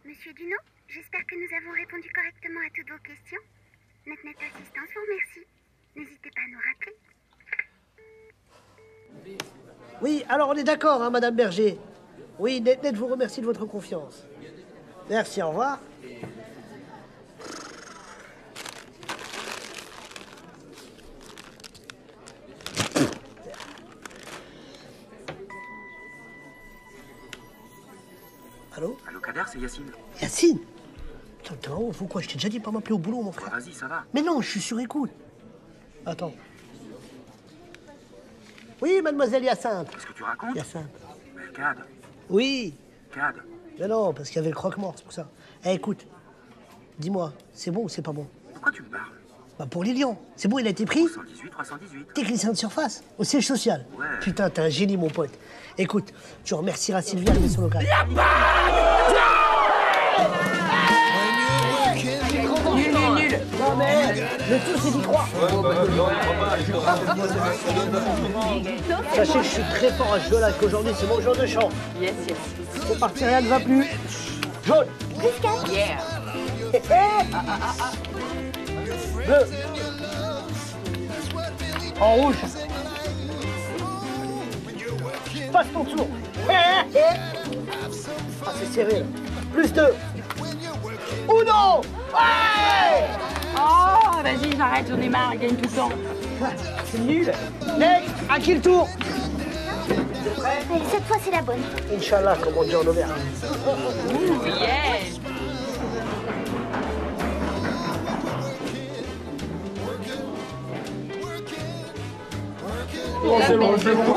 S23: Monsieur Duno, j'espère que nous avons répondu correctement à toutes vos questions. Notre assistance vous remercie. N'hésitez pas à nous rappeler.
S7: Oui, alors on est d'accord, hein, Madame Berger. Oui, NetNet vous remercie de votre confiance. Merci, au revoir. Allô?
S25: Allô, Kader, c'est Yacine.
S7: Yacine? Putain, t'es un ouf ou quoi? Je t'ai déjà dit de pas m'appeler au boulot, mon frère.
S25: Vas-y, ça va.
S7: Mais non, je suis sur écoute. Attends. Oui, mademoiselle Hyacinthe.
S25: Qu'est-ce que tu racontes?
S7: Hyacinthe.
S25: Mais Cad.
S7: Oui.
S25: Cad.
S7: Mais non, parce qu'il y avait le croque-mort, c'est pour ça. Eh, écoute. Dis-moi, c'est bon ou c'est pas bon?
S25: Pourquoi tu me parles?
S7: Bah pour Lilian. C'est bon, il a été pris?
S8: 318, 318.
S7: Technicien de surface, au siège social.
S8: Ouais.
S7: Putain, t'es un génie, mon pote. Écoute, tu remercieras Sylvia de son local.
S21: Nul.
S7: Non mais, le tout c'est d'y croire. Sachez que je suis très fort à ce jeu-là, qu'aujourd'hui c'est mon jour de chance.
S21: Yes.
S7: Faut partir, rien ne va plus. Jaune.
S21: Yeah.
S7: Bleu. En rouge. Passe ton tour. Ah, c'est serré là. Plus 2. Uno. Ouais.
S21: Oh, vas-y, j'arrête, j'en ai marre, il gagne tout le temps.
S7: C'est nul. Next, à qui le tour?
S23: Cette fois, c'est la bonne.
S7: Inch'Allah, comme on dit en Auvergne.
S21: Yes.
S7: Oh, c'est bon, c'est bon. Uno.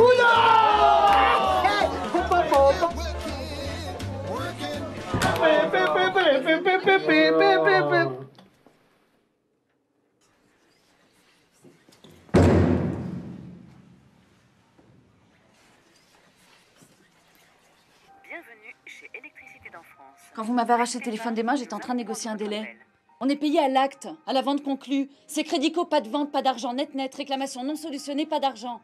S4: Bienvenue chez Électricité d'en France.
S1: Quand vous m'avez arraché le téléphone des mains, j'étais en train de négocier un délai. On est payé à l'acte, à la vente conclue. C'est Crédico, pas de vente, pas d'argent, net, réclamation non solutionnée, pas d'argent.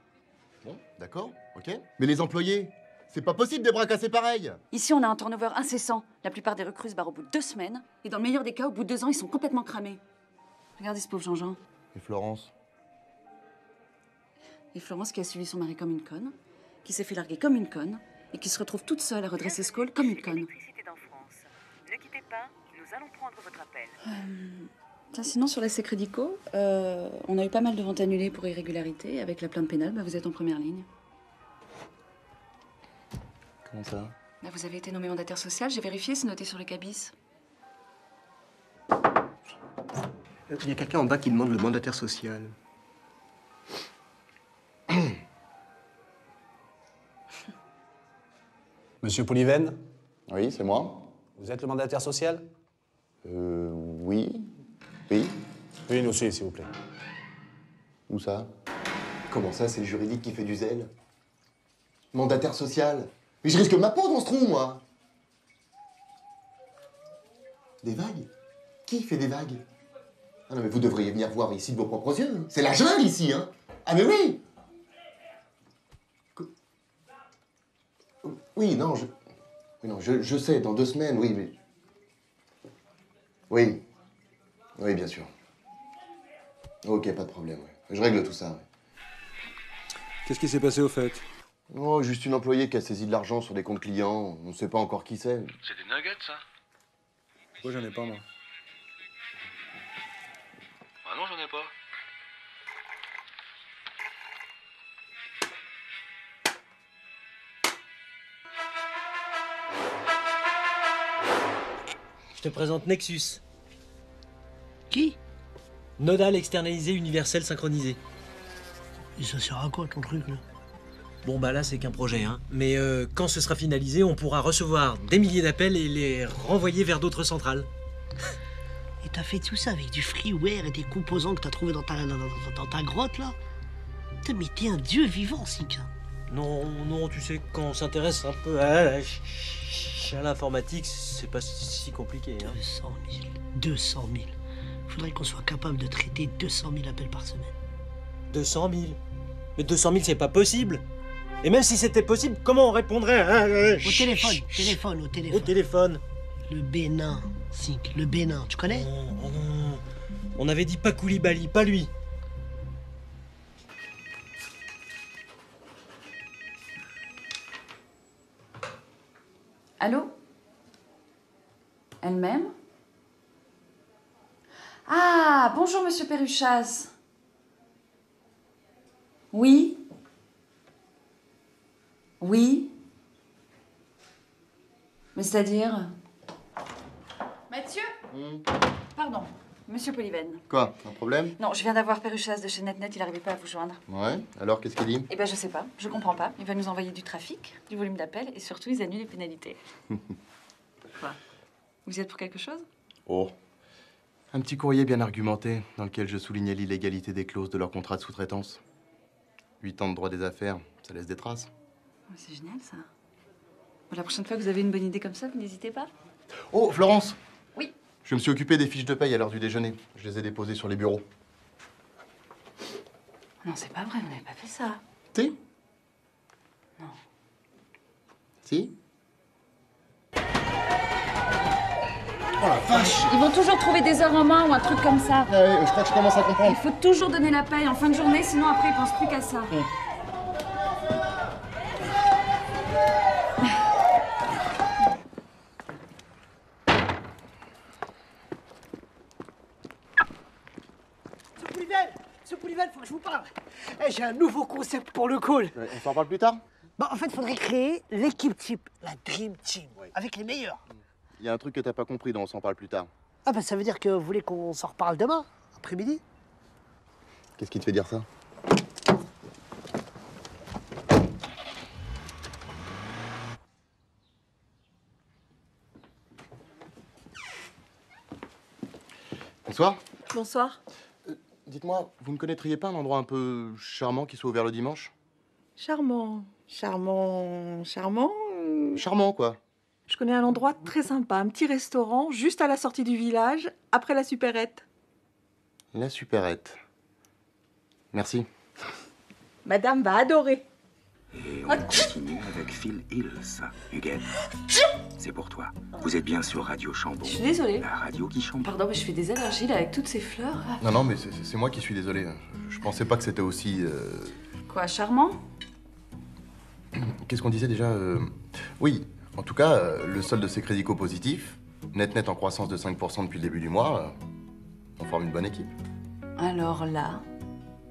S6: Bon, d'accord, ok. Mais les employés, c'est pas possible des bras cassés pareils.
S1: Ici, on a un turnover incessant. La plupart des recrues se barrent au bout de 2 semaines. Et dans le meilleur des cas, au bout de 2 ans, ils sont complètement cramés. Regardez ce pauvre Jean-Jean.
S6: Et Florence?
S1: Et Florence qui a suivi son mari comme une conne, qui s'est fait larguer comme une conne, et qui se retrouve toute seule à redresser ce col comme une conne.
S4: Électricité d'en France. Ne quittez pas, nous allons prendre votre appel.
S1: Tiens, sinon, sur l'essai Crédico, on a eu pas mal de ventes annulées pour irrégularité. Avec la plainte pénale, vous êtes en première ligne.
S6: Comment ça?
S1: Là, vous avez été nommé mandataire social, j'ai vérifié, c'est noté sur le cabis.
S19: Il y a quelqu'un en bas qui demande le mandataire social.
S3: Monsieur Polyven?
S6: Oui, c'est moi.
S3: Vous êtes le mandataire social?
S6: Oui. Oui.
S3: Oui, nous aussi, s'il vous plaît.
S6: Où ça? Comment ça, c'est le juridique qui fait du zèle? Mandataire social? Mais je risque ma peau dans ce trou, moi! Des vagues? Qui fait des vagues? Ah non, mais vous devriez venir voir ici de vos propres yeux. C'est la jungle, ici, hein? Ah, mais oui! Oui, non, je sais, dans 2 semaines, oui, mais... Oui. Oui, bien sûr. Ok, pas de problème, ouais. Je règle tout ça, ouais.
S3: Qu'est-ce qui s'est passé au fait?
S6: Oh, juste une employée qui a saisi de l'argent sur des comptes clients. On ne sait pas encore qui c'est.
S16: C'est des nuggets, ça?
S3: Moi, j'en ai pas, moi.
S16: Ah non, j'en ai pas.
S11: Je te présente Nexus.
S7: Qui?
S11: Nodal externalisé universel synchronisé.
S7: Et ça sert à quoi ton truc là?
S11: Bon bah là c'est qu'un projet, hein. Mais quand ce sera finalisé, on pourra recevoir des milliers d'appels et les renvoyer vers d'autres centrales.
S7: Et t'as fait tout ça avec du freeware et des composants que t'as trouvé dans ta grotte là? Putain, mais t'es un dieu vivant, Sika.
S11: Non, tu sais, quand on s'intéresse un peu à l'informatique, c'est pas si compliqué, hein.
S7: 200 000. Faudrait qu'on soit capable de traiter 200 000 appels par semaine.
S11: 200 000? Mais 200 000, c'est pas possible. Et même si c'était possible, comment on répondrait
S7: Au téléphone.
S11: Au téléphone.
S7: Le Bénin, Sink, le Bénin, tu connais?
S11: Non. On avait dit pas Koulibaly, pas lui.
S1: Allô? Elle-même? Ah, bonjour, monsieur Perruchaz. Oui? Oui? Mais c'est-à-dire? Mathieu? Pardon, monsieur Polyven.
S6: Quoi? Un problème?
S1: Non, je viens d'avoir Perruchaz de chez NetNet, il n'arrivait pas à vous joindre.
S6: Ouais, alors qu'est-ce qu'il dit?
S1: Eh ben, je sais pas, je comprends pas. Il va nous envoyer du trafic, du volume d'appels et surtout, ils annulent les pénalités. Quoi? Vous y êtes pour quelque chose?
S6: Oh. Un petit courrier bien argumenté dans lequel je soulignais l'illégalité des clauses de leur contrat de sous-traitance. 8 ans de droit des affaires, ça laisse des traces.
S1: C'est génial, ça. Bon, la prochaine fois que vous avez une bonne idée comme ça, vous n'hésitez pas.
S6: Oh, Florence!
S1: Oui.
S6: Je me suis occupé des fiches de paye à l'heure du déjeuner. Je les ai déposées sur les bureaux.
S1: Non, c'est pas vrai, vous n'avez pas fait ça.
S6: Si?
S1: Non.
S6: Si?
S1: Oh la vache! Ils vont toujours trouver des heures en main ou un truc comme ça.
S6: Je crois que je commence à comprendre.
S1: Il faut toujours donner la paye en fin de journée, sinon après ils pensent plus qu'à ça.
S7: Ce Poulivel, faut que je vous parle. Eh, j'ai un nouveau concept pour le call.
S6: On s'en parle plus tard?
S7: Bah, en fait, il faudrait créer l'équipe type, la Dream Team, avec les meilleurs.
S6: Il y a un truc que t'as pas compris, dont on s'en parle plus tard.
S7: Ah bah ça veut dire que vous voulez qu'on s'en reparle demain, après-midi?
S6: Qu'est-ce qui te fait dire ça? Bonsoir.
S15: Bonsoir.
S6: Dites-moi, vous ne connaîtriez pas un endroit un peu charmant qui soit ouvert le dimanche?
S15: Charmant. Charmant.
S6: Charmant, quoi.
S15: Je connais un endroit très sympa, un petit restaurant juste à la sortie du village, après la supérette.
S6: La supérette. Merci.
S15: Madame va adorer.
S12: Et on continue avec Phil Hills. Huguette, c'est pour toi. Vous êtes bien sur Radio Chambon.
S1: Je suis désolée.
S12: La radio qui chante.
S1: Pardon, mais je fais des allergies là avec toutes ces fleurs. Là.
S6: Non, mais c'est moi qui suis désolé. Je pensais pas que c'était aussi...
S1: Quoi, charmant?
S6: Qu'est-ce qu'on disait déjà Oui, en tout cas, le solde de ces crédits co-positifs, net en croissance de 5% depuis le début du mois, on forme une bonne équipe.
S1: Alors là,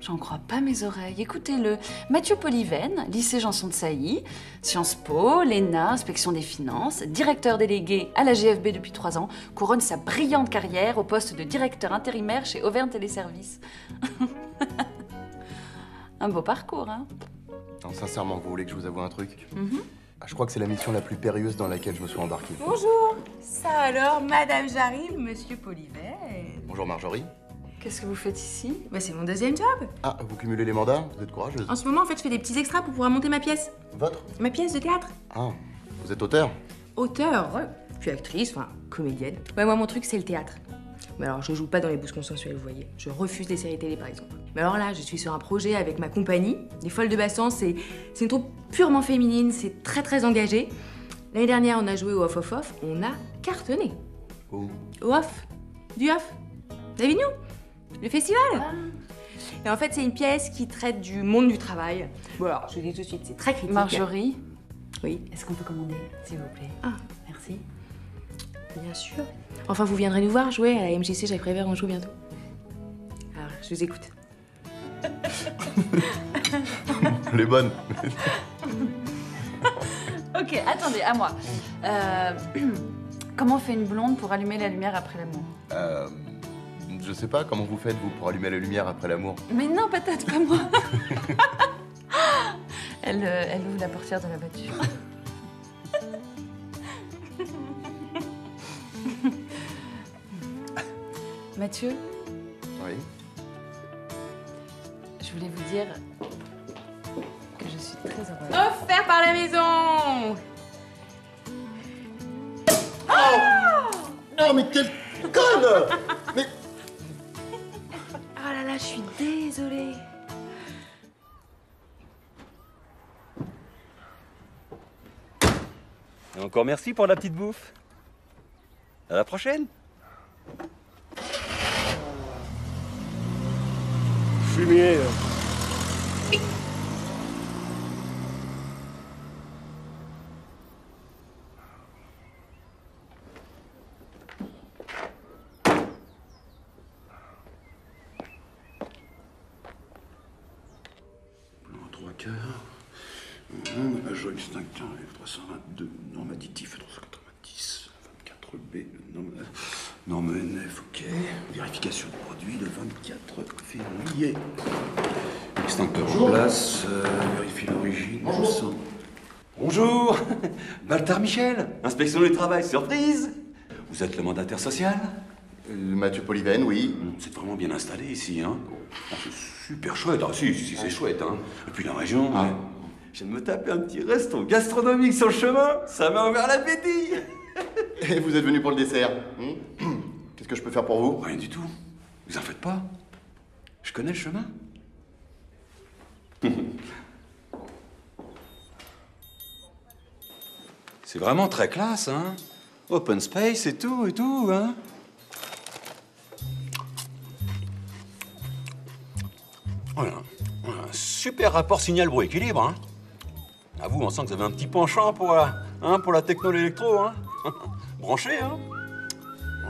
S1: j'en crois pas mes oreilles. Écoutez-le. Mathieu Polyven, lycée Janson de Sailly, Sciences Po, l'ENA, inspection des finances, directeur délégué à la GFB depuis 3 ans, couronne sa brillante carrière au poste de directeur intérimaire chez Auvergne Téléservices. Un beau parcours, hein?
S6: Non, sincèrement, vous voulez que je vous avoue un truc? Je crois que c'est la mission la plus périlleuse dans laquelle je me suis embarqué.
S21: Bonjour. Ça alors, Madame j'arrive, Monsieur Polyven.
S6: Bonjour Marjorie.
S1: Qu'est-ce que vous faites ici?
S21: Bah, c'est mon deuxième job.
S6: Ah, vous cumulez les mandats? Vous êtes courageuse.
S21: En ce moment, en fait, je fais des petits extras pour pouvoir monter ma pièce.
S6: Votre?
S21: Ma pièce de théâtre.
S6: Ah, vous êtes auteur?
S21: Auteur, ouais. Puis actrice, enfin, comédienne. Ouais, moi, mon truc, c'est le théâtre. Mais alors, je joue pas dans les bouses consensuelles, vous voyez. Je refuse les séries télé, par exemple. Mais alors là, je suis sur un projet avec ma compagnie, Les Folles de Bassan. C'est une troupe purement féminine, c'est très engagé. L'année dernière, on a joué au Off. On a cartonné.
S6: Où?
S21: Au Off. Du Off. D'Avignon. Le festival. Et en fait, c'est une pièce qui traite du monde du travail. Bon, alors, je vous dis tout de suite, c'est très critique.
S1: Marjorie?
S21: Oui.
S1: Est-ce qu'on peut commander, s'il vous plaît?
S21: Ah,
S1: merci.
S21: Bien sûr. Enfin, vous viendrez nous voir jouer à la MJC Jacques Prévert, on joue bientôt. Alors, je vous écoute.
S6: Elle est bonne.
S1: Ok, attendez, à moi. Comment fait une blonde pour allumer la lumière après l'amour?
S6: Je sais pas, comment vous faites, vous, pour allumer la lumière après l'amour?
S1: Mais non, patate, pas moi. Elle ouvre la portière de la voiture. Mathieu?
S6: Oui?
S1: Je voulais vous dire que je suis très heureuse.
S21: Offert par la maison.
S6: Oh, mais quelle conne! Mais...
S21: Oh là là, je suis désolée.
S13: Et encore merci pour la petite bouffe. À la prochaine.
S3: Fumier.
S12: En 3/4. Agent extincteur, 322. Norme additif, 390. 24B, norme NF, ok. Vérification du produit le 24 février. Extincteur en place, vérifie l'origine.
S13: Bonjour. Bonjour. Baltar Michel, inspection du travail, surprise. Vous êtes le mandataire social?
S6: Mathieu Poliven, oui.
S12: C'est vraiment bien installé ici, hein. Oh, c'est super chouette. Ah si, c'est chouette, hein. Et puis la région, je viens de me taper un petit resto gastronomique sur le chemin. Ça m'a ouvert l'appétit.
S6: Et vous êtes venu pour le dessert. Qu'est-ce que je peux faire pour vous?
S12: Rien du tout. Vous en faites pas. Je connais le chemin. C'est vraiment très classe, hein. Open space et tout, hein. Voilà. Un super rapport signal-bruit-équilibre, hein. À vous, on sent que vous avez un petit penchant pour la techno et l'électro, hein. Branché, hein.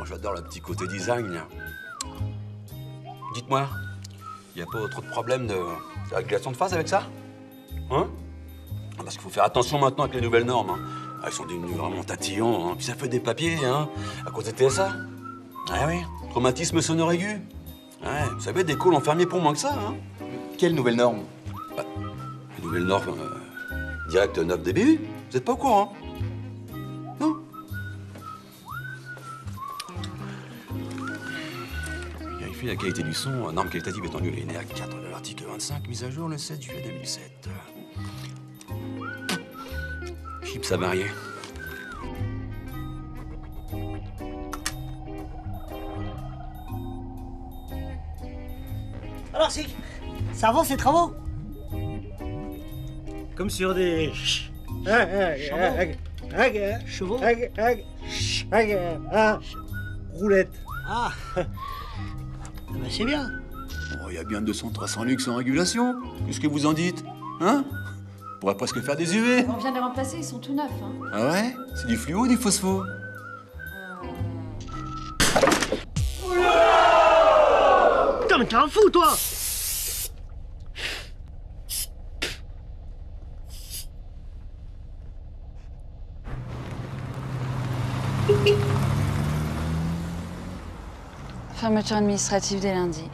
S12: Oh, j'adore le petit côté design, là. Dites-moi, il n'y a pas trop de problème de régulation de phase avec ça? Hein? Parce qu'il faut faire attention maintenant avec les nouvelles normes, hein. Ils sont devenus vraiment tatillons, hein. Puis ça fait des papiers, hein, à cause des TSA. Ah oui, traumatisme sonore aigu. Ouais, vous savez, des calls enfermés pour moins que ça, hein.
S6: Quelle nouvelle norme?
S12: Les nouvelles normes direct 9 dB, vous n'êtes pas au courant? Non? Vérifier la qualité du son, norme qualitative étendue linéaire 4 de l'article 25, mise à jour le 7 juillet 2007. Chips à varier.
S7: Alors, ça avance ces travaux?
S11: Comme sur des...
S7: Chevaux.
S11: Roulette.
S7: Ah, ben c'est bien.
S12: Oh, il y a bien 200-300 luxe en régulation. Qu'est-ce que vous en dites? Hein? On pourrait presque faire des UV.
S1: On vient de les remplacer, ils sont tout neufs. Hein.
S12: Ah ouais? C'est du fluo ou du phospho?
S7: Putain, mais t'es un fou, toi!
S1: Fermeture administrative dès lundi.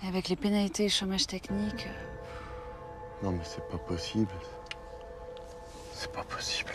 S1: Et avec les pénalités et chômage technique...
S6: Non mais c'est pas possible. C'est pas possible.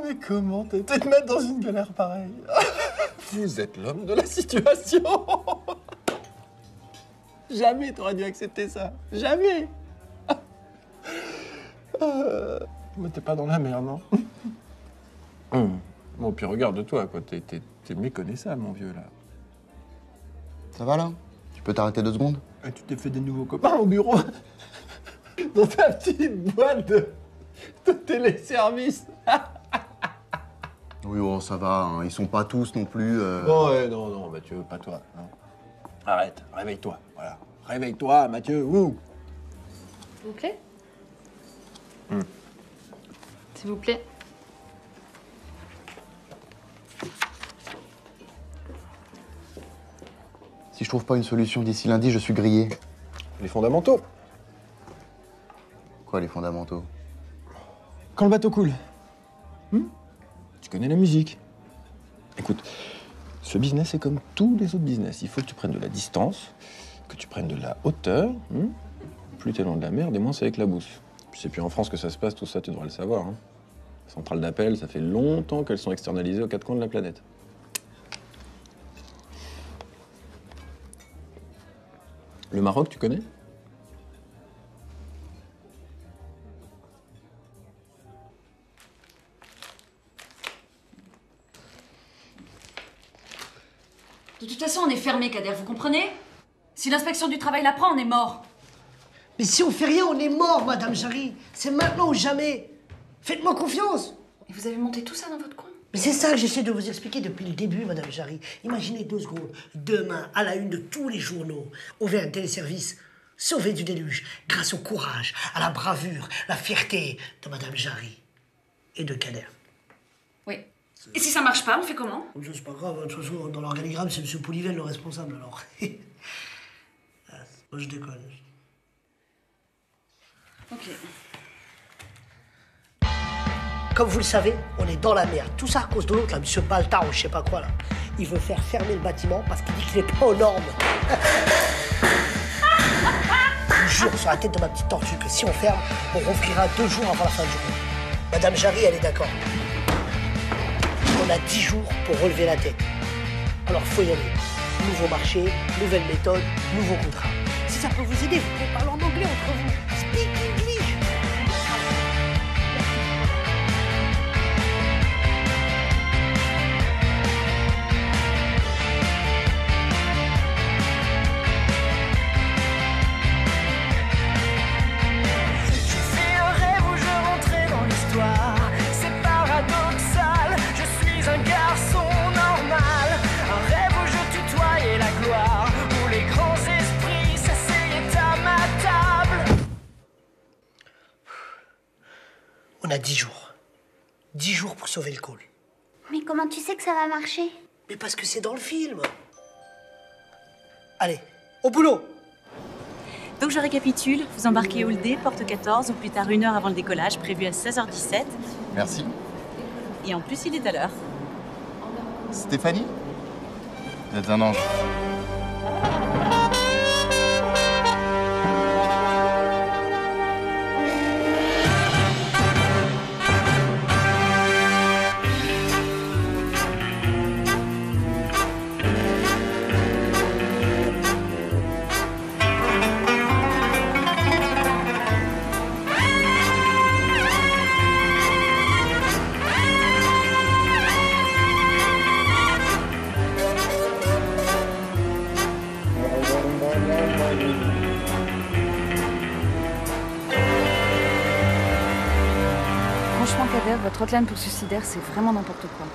S3: Mais comment t'es te mettre dans une galère pareille? Vous êtes l'homme de la situation. Jamais t'aurais dû accepter ça. Jamais. Mais t'es pas dans la merde, non? Bon, puis regarde-toi, quoi. T'es méconnaissable, mon vieux, là.
S6: Ça va, là? Tu peux t'arrêter 2 secondes?
S3: Et tu t'es fait des nouveaux copains au bureau? Dans ta petite boîte de téléservice.
S6: Oui, oh, ça va, hein. Ils sont pas tous non plus...
S3: Non, ouais, non, Mathieu, pas toi. Non. Arrête, réveille-toi, voilà. Réveille-toi, Mathieu, ouh.
S1: S'il vous plaît. S'il vous plaît.
S6: Si je trouve pas une solution d'ici lundi, je suis grillé.
S3: Les fondamentaux.
S6: Quoi, les fondamentaux?
S3: Quand le bateau coule. Tu connais la musique. Écoute, ce business est comme tous les autres business. Il faut que tu prennes de la distance, que tu prennes de la hauteur. Plus t'es loin de la mer, des moins ça éclabousse. Puis c'est plus en France que ça se passe, tout ça, tu devrais le savoir. Hein. Les centrales d'appel, ça fait longtemps qu'elles sont externalisées aux 4 coins de la planète. Le Maroc, tu connais?
S1: De toute façon, on est fermé, Kader, vous comprenez? Si l'inspection du travail l'apprend, on est mort.
S7: Mais si on fait rien, on est mort, Madame Jarry. C'est maintenant ou jamais. Faites-moi confiance.
S1: Et vous avez monté tout ça dans votre coin?
S7: Mais c'est ça que j'essaie de vous expliquer depuis le début, Madame Jarry. Imaginez 2 secondes. Demain, à la une de tous les journaux, on verra un téléservice sauvé du déluge grâce au courage, à la bravure, la fierté de Madame Jarry et de Kader.
S1: Oui. Et si ça marche pas, on fait comment?
S7: C'est pas grave, de toute façon, dans l'organigramme, c'est M. Pouliven le responsable, alors. Moi, je déconne.
S1: Ok.
S7: Comme vous le savez, on est dans la merde. Tout ça à cause de l'autre, là, M. Baltar ou je sais pas quoi, là. Il veut faire fermer le bâtiment parce qu'il dit qu'il n'est pas aux normes. Je vous jure sur la tête de ma petite tortue que si on ferme, on rouvrira 2 jours avant la fin du jour. Madame Jarry, elle est d'accord. On a 10 jours pour relever la tête. Alors faut y aller. Nouveau marché, nouvelle méthode, nouveau contrat. Si ça peut vous aider, vous pouvez parler en anglais entre vous. Speak English. On a 10 jours. 10 jours pour sauver le call.
S23: Mais comment tu sais que ça va marcher?
S7: Mais parce que c'est dans le film. Allez, au boulot.
S10: Donc je récapitule, vous embarquez Houldé, porte 14, ou plus tard 1 heure avant le décollage, prévu à 16h17.
S6: Merci.
S10: Et en plus, il est à l'heure.
S6: Stéphanie? Vous êtes un ange.
S1: Franchement, Kader, votre hotline pour suicidaire, c'est vraiment n'importe quoi.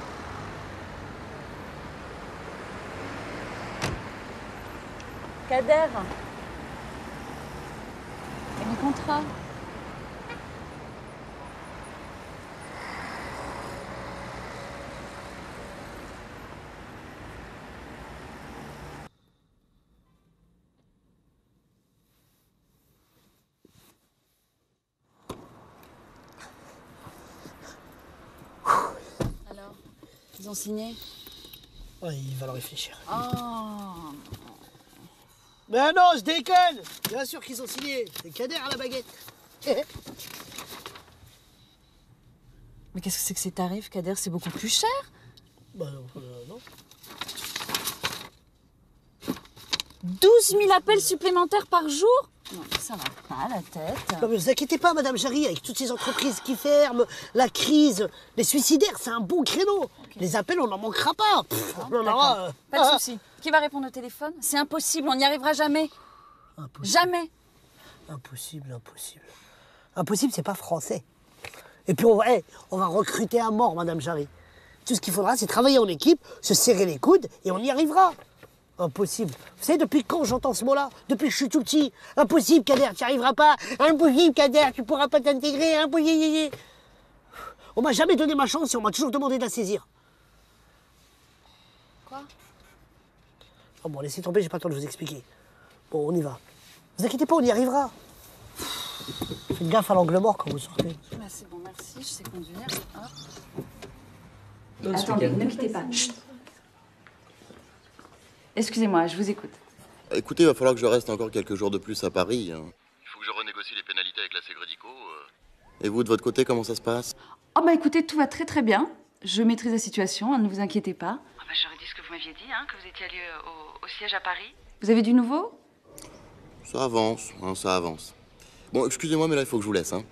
S1: Kader. Et mes contrats? Alors, ils ont signé?
S7: Ouais, il va leur réfléchir.
S1: Oh.
S7: Mais non, je déconne. Bien sûr qu'ils ont signé. C'est Kader à la baguette.
S1: Mais qu'est-ce que c'est que ces tarifs, Kader? C'est beaucoup plus cher?
S7: Bah non.
S1: 12 000 appels supplémentaires par jour? Non, ça va pas la tête.
S7: Non mais vous inquiétez pas, Madame Jarry, avec toutes ces entreprises qui ferment, la crise, les suicidaires, c'est un bon créneau. Okay. Les appels, on n'en manquera pas.
S1: Pas de souci. Qui va répondre au téléphone? C'est impossible, on n'y arrivera jamais.
S7: Impossible.
S1: Jamais.
S7: Impossible. Impossible, c'est pas français. Et puis on va recruter à mort, Madame Jarry. Tout ce qu'il faudra, c'est travailler en équipe, se serrer les coudes, et on y arrivera. Impossible. Vous savez, depuis quand j'entends ce mot-là? Depuis que je suis tout petit. Impossible, Kader, tu n'y arriveras pas. Impossible, Kader, tu pourras pas t'intégrer. Impossible. On m'a jamais donné ma chance et on m'a toujours demandé de la saisir.
S1: Quoi?
S7: Oh bon, laissez tomber, j'ai pas le temps de vous expliquer. Bon, on y va. Vous inquiétez pas, on y arrivera. Faites gaffe à l'angle mort quand vous sortez.
S1: Bah, c'est bon, merci, je sais conduire.
S10: Attendez, ne quittez pas.
S1: Chut. Excusez-moi, je vous écoute.
S6: Écoutez, il va falloir que je reste encore quelques jours de plus à Paris. Hein. Il faut que je renégocie les pénalités avec la Ségrédico. Et vous, de votre côté, comment ça se passe?
S1: Oh bah écoutez, tout va très très bien. Je maîtrise la situation, ne vous inquiétez pas.
S4: Ah bah, j'aurais dit ce que vous m'aviez dit, hein, que vous étiez allé au siège à Paris.
S1: Vous avez du nouveau?
S6: Ça avance, hein, ça avance. Bon, excusez-moi, mais là, il faut que je vous laisse. Hein.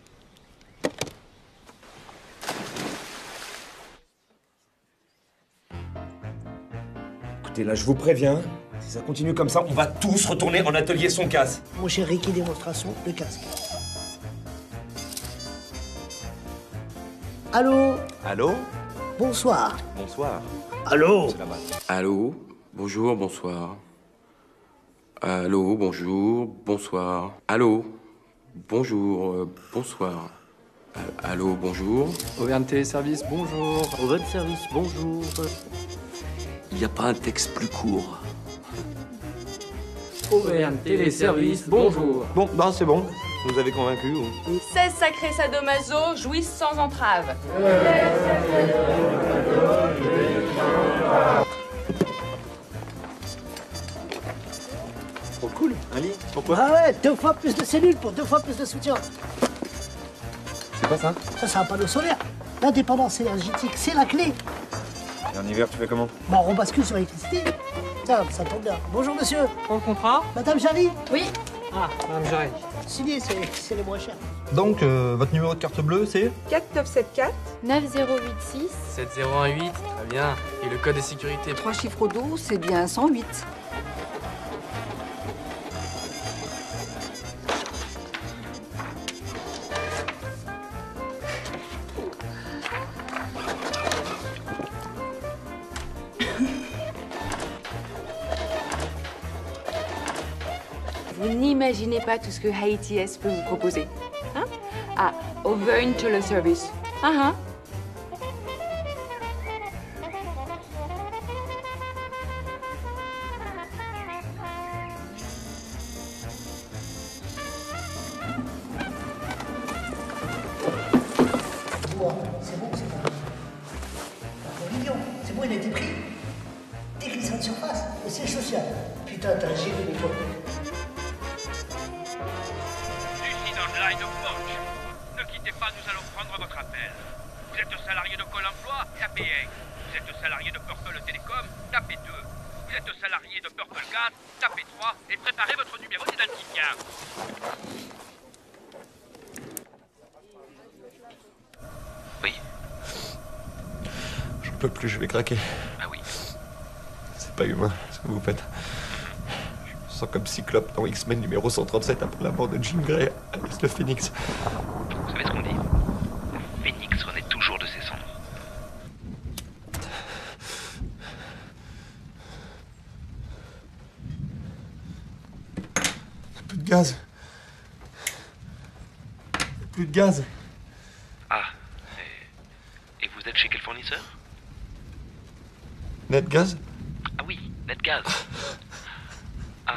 S24: Écoutez, là, je vous préviens, Si ça continue comme ça, on va tous retourner en atelier son casse.
S7: Mon cher Ricky, démonstration, le casque. Allô?
S12: Allô?
S7: Bonsoir.
S12: Bonsoir.
S7: Allô?
S12: Allô? Bonjour, bonsoir. Allô, bonjour, bonsoir. Allô? Bonjour, bonsoir. Allô, bonjour.
S14: Auvergne Téléservice, bonjour.
S12: Auvergne Service, bonjour. Il n'y a pas un texte plus court.
S14: Auvergne Téléservice, bonjour.
S3: Bon, bah c'est bon. Vous avez convaincu ou...
S21: 16 sacrés sadomaso jouissent sans entrave.
S3: Oh cool, un lit. Pourquoi?
S7: Ah ouais, 2 fois plus de cellules pour 2 fois plus de soutien.
S3: C'est quoi ça?
S7: Ça, c'est un panneau solaire. L'indépendance énergétique, c'est la clé.
S3: Et en hiver, tu fais comment?
S7: Bah, on bascule sur l'électricité. Tiens, ça tombe bien. Bonjour, monsieur.
S14: Pour le contrat?
S7: Madame Jarry?
S21: Oui.
S14: Ah, Madame Jarry.
S7: Signé, c'est les moins chers.
S3: Donc, votre numéro de carte bleue, c'est?
S15: 4974
S23: 9086
S14: 7018, très bien. Et le code de sécurité?
S17: 3 chiffres au dos, c'est bien 108.
S21: Vous n'imaginez pas tout ce que Haïti S peut vous proposer. Hein? Ah, Auvergne Téléservice. Ah,
S7: C'est bon, c'est bon. Mignon, c'est bon, il a été pris. Déglissement de surface, le siège social. Putain, t'as un génie de toi.
S8: Lucide Online Porsche. Ne quittez pas, nous allons prendre votre appel. Vous êtes salarié de Pôle emploi, tapez 1. Vous êtes salarié de Purple Télécom, tapez 2. Vous êtes salarié de Purple Gas, tapez 3 et préparez votre numéro d'identifiant.
S12: Oui.
S3: Je peux plus, je vais craquer.
S12: Ah oui.
S3: C'est pas humain, ce que vous faites. Je me sens comme Cyclope dans X-Men numéro 137 après la mort de Jean Grey à l'Est de Phoenix.
S12: Vous savez ce qu'on dit? Le phénix renaît toujours de ses cendres.
S3: Plus de gaz. Plus de gaz.
S12: Ah. Et vous êtes chez quel fournisseur?
S3: Netgaz?
S12: Ah oui, Netgaz. Ah.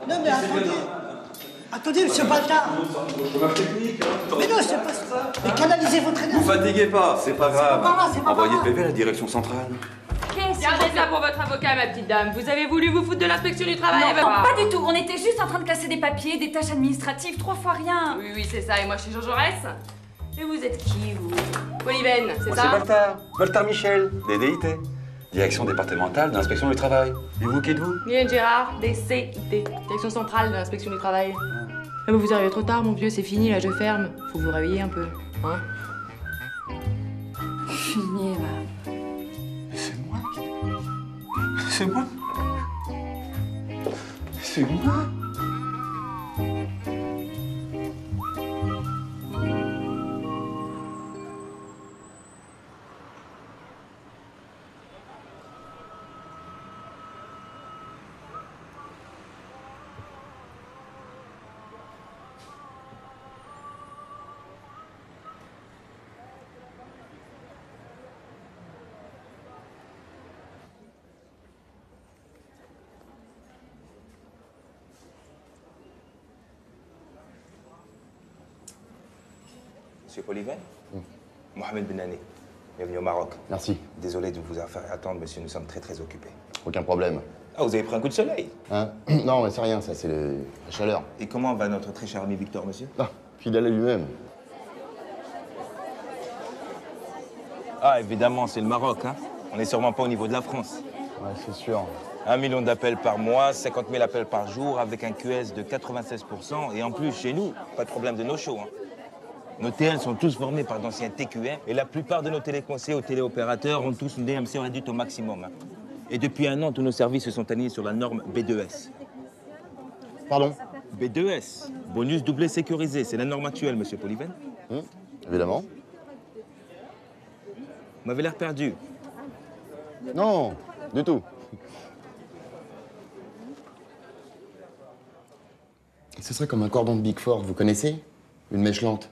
S7: Non, mais attendez. Attendez, monsieur Baltard. Mais non, c'est pas ça. Mais canalisez votre énergie.
S12: Vous fatiguez pas, c'est pas grave.
S7: pas grave, c'est pas
S12: Envoyez
S7: grave.
S12: PV à la direction centrale.
S21: Gardez ça pour votre avocat, ma petite dame. Vous avez voulu vous foutre de l'inspection du travail.
S1: Non, pas du tout. On était juste en train de classer des papiers, des tâches administratives, 3 fois rien.
S21: Oui, oui, c'est ça. Et moi, je suis Jean Jaurès. Et vous êtes qui, vous? Polyben, c'est
S12: Moi,
S21: ça?
S12: c'est Baltard. Baltard Michel, des DIT. Direction départementale d'inspection du travail. Et vous, qui êtes-vous?
S21: Mylène Gérard, DCIT. Direction centrale de l'inspection du travail. Ah bah vous arrivez trop tard, mon vieux, c'est fini, là, je ferme. Faut vous réveiller un peu, hein?
S1: Fini, va.
S3: C'est moi? C'est moi?
S18: Monsieur Polyven, Mohamed Benani, bienvenue au Maroc.
S6: Merci.
S18: Désolé de vous avoir fait attendre, monsieur, nous sommes très très occupés.
S6: Aucun problème.
S18: Ah, vous avez pris un coup de soleil?
S6: Hein? Non, mais c'est rien, ça, c'est la chaleur.
S18: Et comment va notre très cher ami Victor, monsieur?
S6: Ah, Fidèle à lui-même.
S18: Ah, évidemment, c'est le Maroc, hein. On n'est sûrement pas au niveau de la France.
S6: Ouais, c'est sûr.
S18: 1 million d'appels par mois, 50 000 appels par jour, avec un QS de 96%. Et en plus, chez nous, pas de problème de no-show, hein. Nos TL sont tous formés par d'anciens TQM et la plupart de nos téléconseillers ou téléopérateurs ont tous une DMC réduite au maximum, hein. Et depuis 1 an, tous nos services se sont alignés sur la norme B2S.
S6: Pardon?
S18: B2S, bonus doublé sécurisé, c'est la norme actuelle, monsieur Polyven.
S6: Évidemment.
S18: Vous m'avez l'air perdu.
S6: Non, du tout. Ce serait comme un cordon de Big Four, vous connaissez? Une mèche lente.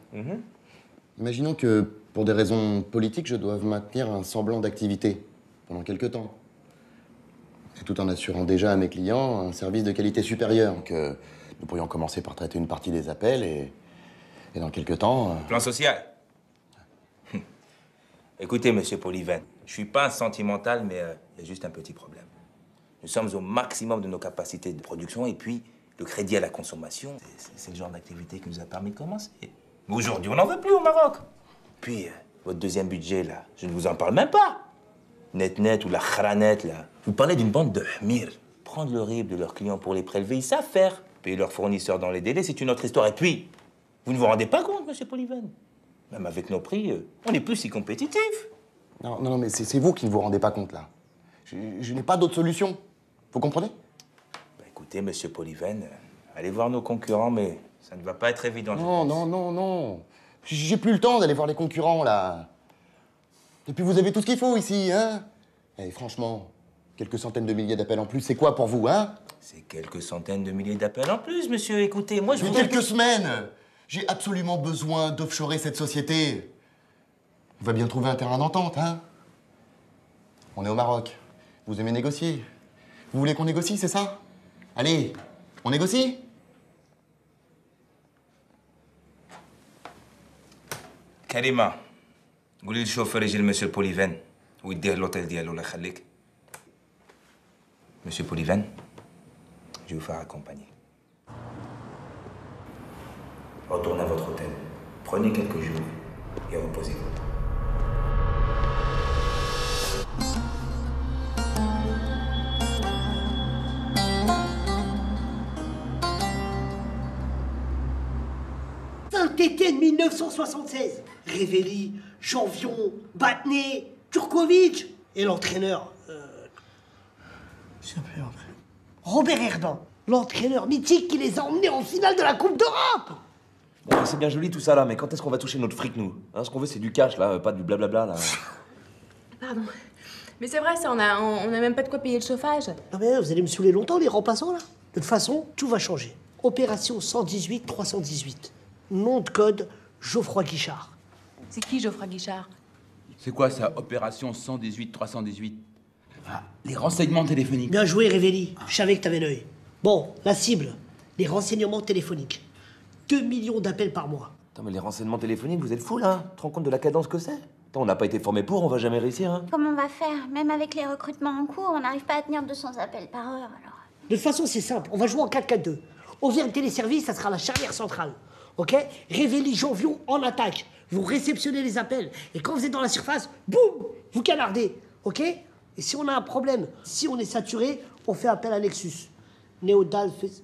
S6: Imaginons que, pour des raisons politiques, je doive maintenir un semblant d'activité pendant quelques temps. Et tout en assurant déjà à mes clients un service de qualité supérieure. Donc, nous pourrions commencer par traiter une partie des appels et dans quelques temps...
S18: Plan social. Écoutez, monsieur Polyven, je suis pas un sentimental, mais il y a juste un petit problème. Nous sommes au maximum de nos capacités de production et puis le crédit à la consommation, c'est le genre d'activité qui nous a permis de commencer. Mais aujourd'hui, on n'en veut plus au Maroc. Puis, votre deuxième budget, là, je ne vous en parle même pas. Net ou la khranet, là. Vous parlez d'une bande de hmir. Prendre le RIB de leurs clients pour les prélever, ils savent faire. Payer leurs fournisseurs dans les délais, c'est une autre histoire. Et puis, vous ne vous rendez pas compte, monsieur Polyven? Même avec nos prix, on n'est plus si compétitifs.
S6: Non, mais c'est vous qui ne vous rendez pas compte, là. Je n'ai pas d'autre solution. Vous comprenez?
S18: Bah, écoutez, monsieur Polyven, allez voir nos concurrents, mais ça ne va pas être évident.
S6: Non. J'ai plus le temps d'aller voir les concurrents, là. Et puis vous avez tout ce qu'il faut ici, hein? Et franchement, quelques centaines de milliers d'appels en plus, c'est quoi pour vous, hein?
S18: C'est quelques centaines de milliers d'appels en plus, monsieur. Écoutez, moi je
S6: vous... quelques semaines! J'ai absolument besoin d'offshorer cette société. On va bien trouver un terrain d'entente, hein? On est au Maroc. Vous aimez négocier? Vous voulez qu'on négocie, c'est ça? Allez, on négocie?
S18: Karima, قولي للشوفير يجي لمسيو بوليفان ويديه l'hôtel ديالو الله يخليك. Monsieur Polyven, je vais vous faire accompagner. Retournez à votre hôtel. Prenez quelques jours et reposez-vous.
S7: Saint-Étienne 1976. Révéli, Janvion, Batné, Turkovic et l'entraîneur. Je sais plus l'entraîneur. Robert Herdan, l'entraîneur mythique qui les a emmenés en finale de la Coupe d'Europe.
S2: Bon, c'est bien joli tout ça là, mais quand est-ce qu'on va toucher notre fric nous, hein? Ce qu'on veut c'est du cash là, pas du blablabla là.
S21: Pardon. Mais c'est vrai ça, on a même pas de quoi payer le chauffage.
S7: Non mais vous allez me saouler longtemps les remplaçants là. De toute façon, tout va changer. Opération 118-318. Nom de code, Geoffroy Guichard.
S21: C'est qui Geoffroy Guichard?
S12: C'est quoi ça, opération 118-318? Ah, les renseignements téléphoniques.
S7: Bien joué, Révéli. Je savais que t'avais l'œil. Bon, la cible, les renseignements téléphoniques. 2 millions d'appels par mois.
S2: Attends, mais les renseignements téléphoniques, vous êtes fous là? Tu te rends compte de la cadence que c'est? Attends, on n'a pas été formé pour, on va jamais réussir, hein?
S23: Comment on va faire? Même avec les recrutements en cours, on n'arrive pas à tenir 200 appels par heure, alors.
S7: De toute façon, c'est simple. On va jouer en 4-4-2. On vient de téléservice, ça sera la charnière centrale. Ok? Révéli, Janvion, en attaque. Vous réceptionnez les appels. Et quand vous êtes dans la surface, boum! Vous canardez. Ok? Et si on a un problème, si on est saturé, on fait appel à Nexus. Néodal fait...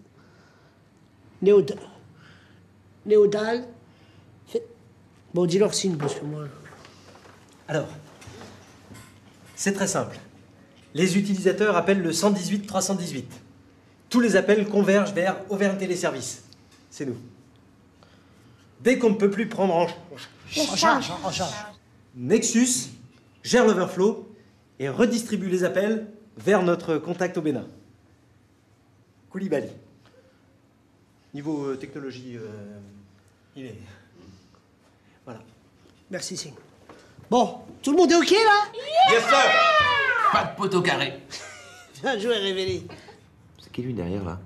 S7: Néodal fait... Bon, dis-leur signe, parce que moi...
S11: Alors, c'est très simple. Les utilisateurs appellent le 118-318. Tous les appels convergent vers Auvergne Téléservices. C'est nous. Dès qu'on ne peut plus prendre en charge, Nexus gère l'overflow et redistribue les appels vers notre contact au Bénin. Koulibaly. Niveau technologie, il est... Voilà.
S7: Merci, Singh. Bon, tout le monde est OK, là?
S12: Yes, sir! Pas de poteau carré.
S7: Bien joué, Révéli.
S2: C'est qui lui derrière là?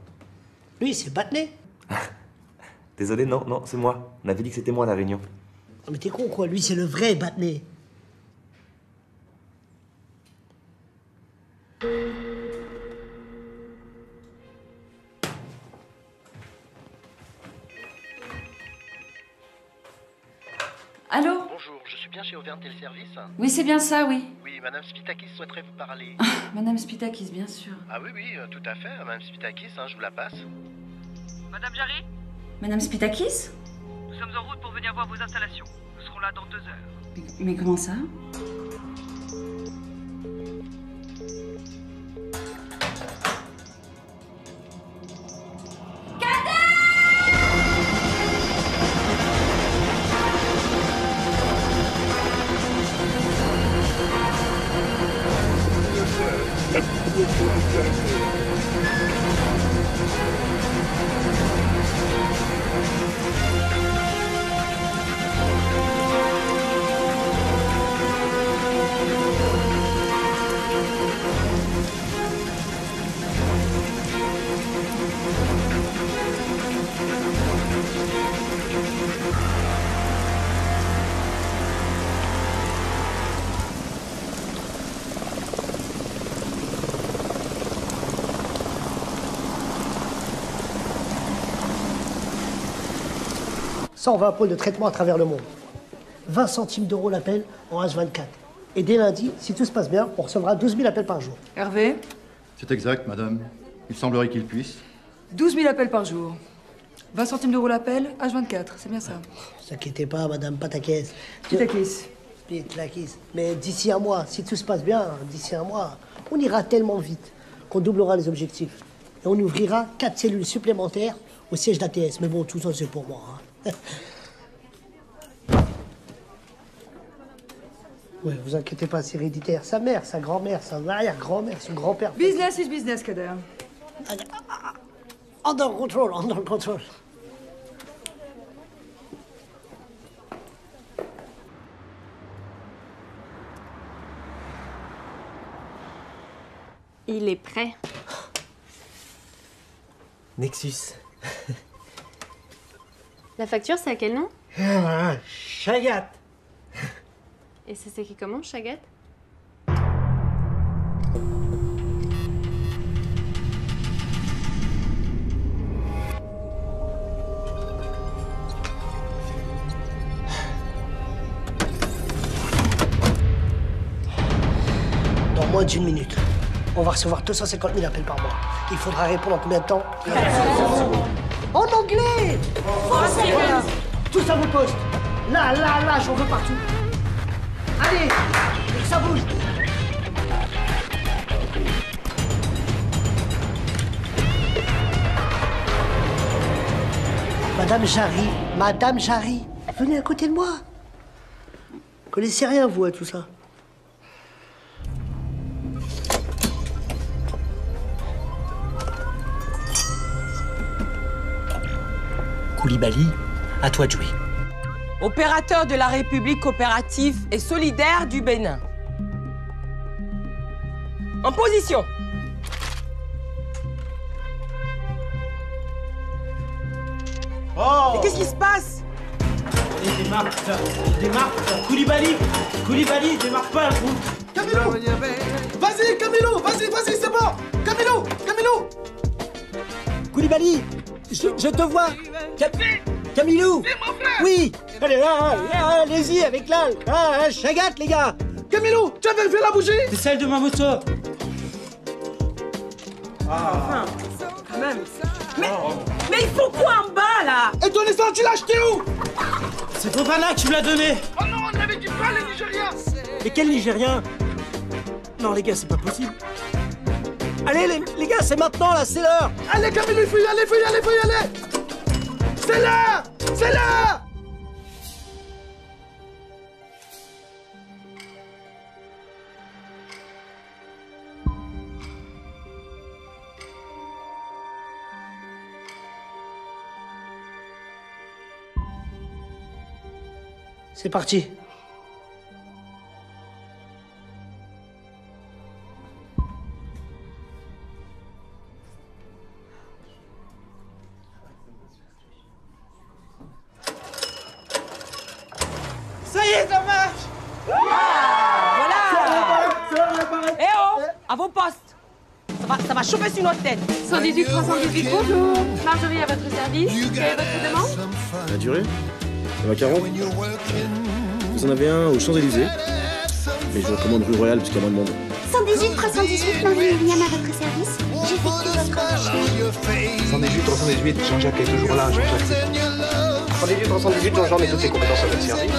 S7: Lui, c'est Batné.
S2: Désolé, non, c'est moi. On avait dit que c'était moi à la réunion.
S7: Non, mais t'es con, quoi. Lui, c'est le vrai Batné.
S1: Allô?
S5: Bonjour, je suis bien chez Auvergne Téléservice.
S1: Oui, c'est bien ça, oui.
S5: Oui, Madame Spitakis souhaiterait vous parler.
S1: Madame Spitakis, bien sûr.
S5: Ah oui, tout à fait, Madame Spitakis, je vous la passe.
S4: Madame Jarry,
S1: Madame Spitakis?
S4: nous sommes en route pour venir voir vos installations. Nous serons là dans 2 heures.
S1: Mais comment ça?
S7: Ça, on va un pôle de traitement à travers le monde. 20 centimes d'euros l'appel en H24. Et dès lundi, si tout se passe bien, on recevra 12 000 appels par jour.
S9: Hervé,
S20: C'est exact, madame. Il semblerait qu'il puisse.
S9: 12 000 appels par jour. 20 centimes d'euros l'appel, H24, c'est bien ça.
S7: Ne vous inquiétez pas, madame Patakis.
S9: Pitakis.
S7: Pitakis. Mais d'ici un mois, si tout se passe bien, d'ici un mois, on ira tellement vite qu'on doublera les objectifs. Et on ouvrira 4 cellules supplémentaires au siège d'ATS. Mais bon, tout ça, c'est pour moi. Ouais, vous inquiétez pas, c'est héréditaire. Sa mère, sa grand-mère, sa arrière-grand-mère, son grand-père.
S9: Business is business, Kader.
S7: Under control, under control.
S21: Il est prêt.
S11: Nexus.
S21: La facture, c'est à quel nom?
S7: Chagat.
S21: Et ça s'écrit comment, Chagat?
S7: Dans moins d'1 minute, on va recevoir 250 000 appels par mois. Il faudra répondre en combien de temps? En anglais! Voilà. Tous à vos postes. Là, j'en veux partout. Allez, et que ça bouge. Madame Jarry, venez à côté de moi. Vous connaissez rien, vous, à tout ça?
S22: Koulibaly, à toi de jouer.
S25: Opérateur de la République coopérative et solidaire du Bénin. En position.
S22: Oh!
S25: Et qu'est-ce qui se passe?
S22: Il démarre, Koulibaly, démarre pas, gros.
S26: Camilo! Vas-y, Camilo! Vas-y, c'est bon! Camilo!
S22: Koulibaly, je te vois. Camilo! Oui! Allez, allez-y avec la Chagat, les gars!
S26: Camilo, tu avais fait la bougie?
S22: C'est celle de ma moto.
S25: Enfin, quand même. Mais il faut quoi en bas, là?
S26: Et ton essence, tu l'as acheté où?
S22: C'est Fofana qui me l'a donné.
S26: Oh non, on avait dit pas les Nigériens!
S22: Et quel Nigérien? Non, les gars, c'est pas possible. Allez, les gars, c'est maintenant, là, c'est l'heure!
S26: Allez, Camilo, il faut y aller! C'est là!
S7: C'est parti.
S25: Ça y est, ça marche! Voilà! Eh oh! À vos postes! Ça va chauffer sur notre tête!
S21: 118 318, bonjour. Marjorie à votre service. Quelle est votre demande?
S3: La durée? 20-40?
S10: Vous en avez un aux Champs-Élysées. Mais je vous recommande rue Royale parce qu'il y a moins de monde.
S23: 118 318, Marie-Myriam à votre service. J'effectue votre recherche.
S13: 118 318, Jean-Jacques est toujours là, Jean-Jacques. 118 318, Jean-Jean met toutes ses compétences à votre service.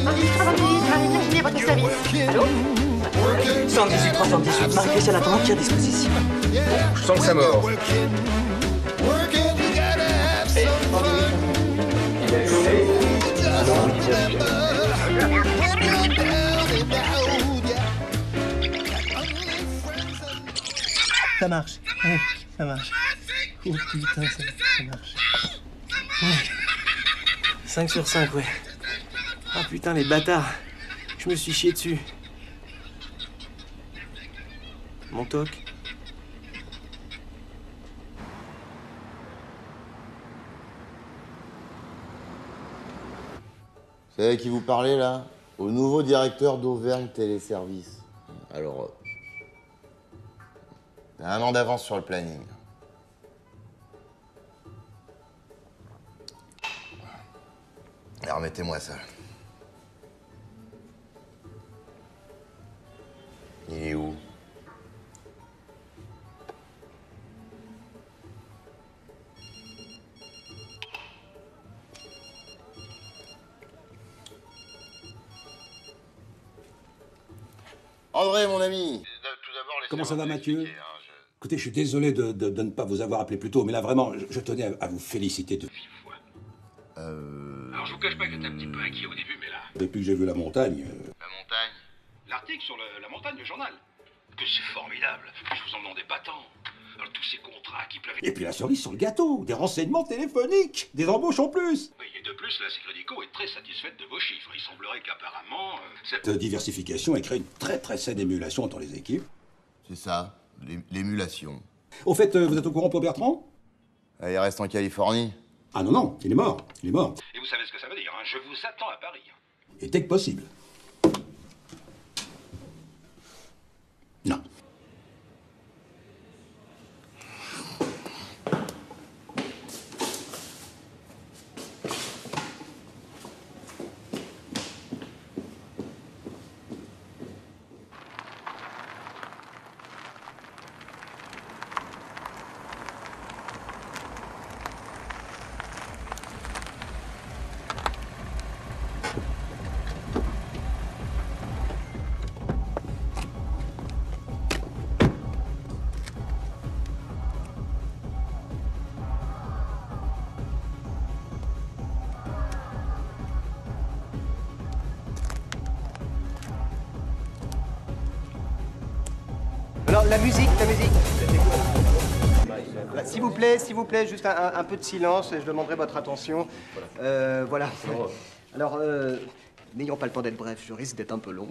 S21: 118 318, Marie-Virginie à votre service. Allô
S22: 118 318, Marie-Christiane attend entière disposition.
S13: Je sens que ça mord.
S22: Ça marche. Ouais, ça marche. Oh putain, ça marche. Ouais. 5 sur 5, ouais. Ah putain, les bâtards. Je me suis chié dessus. Mon toc.
S6: C'est avec qui vous parlez, là? Au nouveau directeur d'Auvergne Téléservice. Alors, t'as 1 an d'avance sur le planning. Alors, remettez-moi ça. Il est où? André, mon ami.
S12: Comment ça va, Mathieu? Écoutez, je suis désolé de ne pas vous avoir appelé plus tôt, mais là, vraiment, je tenais à vous féliciter de vive voix.
S8: Alors, je vous cache pas que j'étais un petit peu inquiet au début, mais là...
S12: Depuis que j'ai vu la montagne...
S6: La montagne?
S8: L'article sur la montagne, le journal. Que c'est formidable. Je vous en demandais pas tant. Alors, tous ces contrats qui pleuvent...
S12: Et puis la cerise sur le gâteau, des renseignements téléphoniques, des embauches en plus.
S8: Oui, et de plus, la Sécrédico est très satisfaite de vos chiffres. Il semblerait qu'apparemment...
S12: Cette diversification ait créé une très saine émulation entre les équipes.
S6: C'est ça, l'émulation.
S12: Au fait, vous êtes au courant pour Bertrand?
S6: Il reste en Californie.
S12: Ah non, il est mort. Il est mort.
S8: Et vous savez ce que ça veut dire, hein? Je vous attends à Paris.
S12: Et dès que possible. Non.
S22: Alors, la musique. S'il vous plaît, juste un peu de silence, je demanderai votre attention. Voilà. Alors, n'ayons pas le temps d'être bref, je risque d'être un peu long.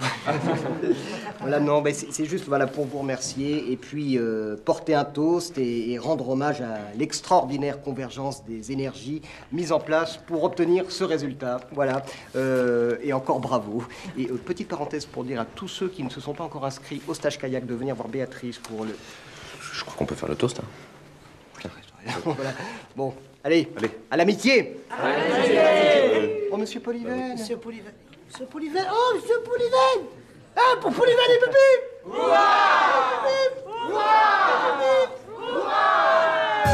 S22: Voilà, non, mais c'est juste voilà, pour vous remercier et puis porter un toast et rendre hommage à l'extraordinaire convergence des énergies mises en place pour obtenir ce résultat. Voilà. Et encore bravo. Et petite parenthèse pour dire à tous ceux qui ne se sont pas encore inscrits au stage kayak de venir voir Béatrice pour le...
S3: Je crois qu'on peut faire le toast. Hein.
S22: Voilà. Bon, allez. À l'amitié. Oh, monsieur Polyven.
S7: Monsieur Polyven. Monsieur Polyven. Oh, monsieur Polyven. Ah, pour Polyven et Pépi.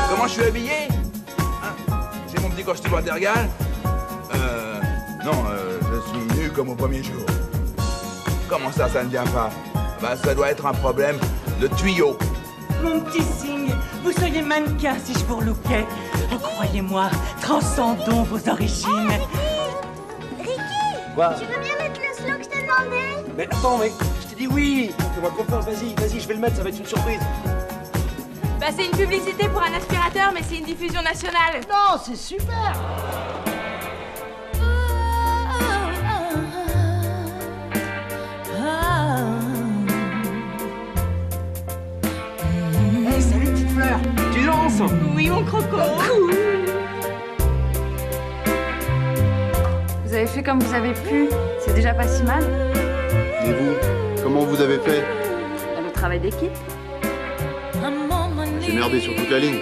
S15: Comment je suis habillé hein? J'ai mon petit costume Watergal. Non, je suis nu comme au premier jour. Comment ça ne vient pas? Bah, ça doit être un problème de tuyau.
S16: Mon petit cygne, vous seriez mannequin si je vous relookais. Croyez-moi, transcendons vos origines.
S23: Ricky,
S22: Quoi?
S23: tu veux bien mettre le slow que je t'ai demandé?
S22: Mais attends, mais je t'ai dit oui. Fais-moi confiance, vas-y, je vais le mettre, ça va être une surprise.
S21: Bah, c'est une publicité pour un aspirateur, mais c'est une diffusion nationale.
S7: Non, c'est super.
S22: Hey, salut petite fleur. Tu lances?
S21: Oui, mon croco.
S1: Vous avez fait comme vous avez pu, c'est déjà pas si mal.
S6: Et vous, comment vous avez fait?
S1: Le travail d'équipe.
S6: J'ai merdé sur toute la ligne.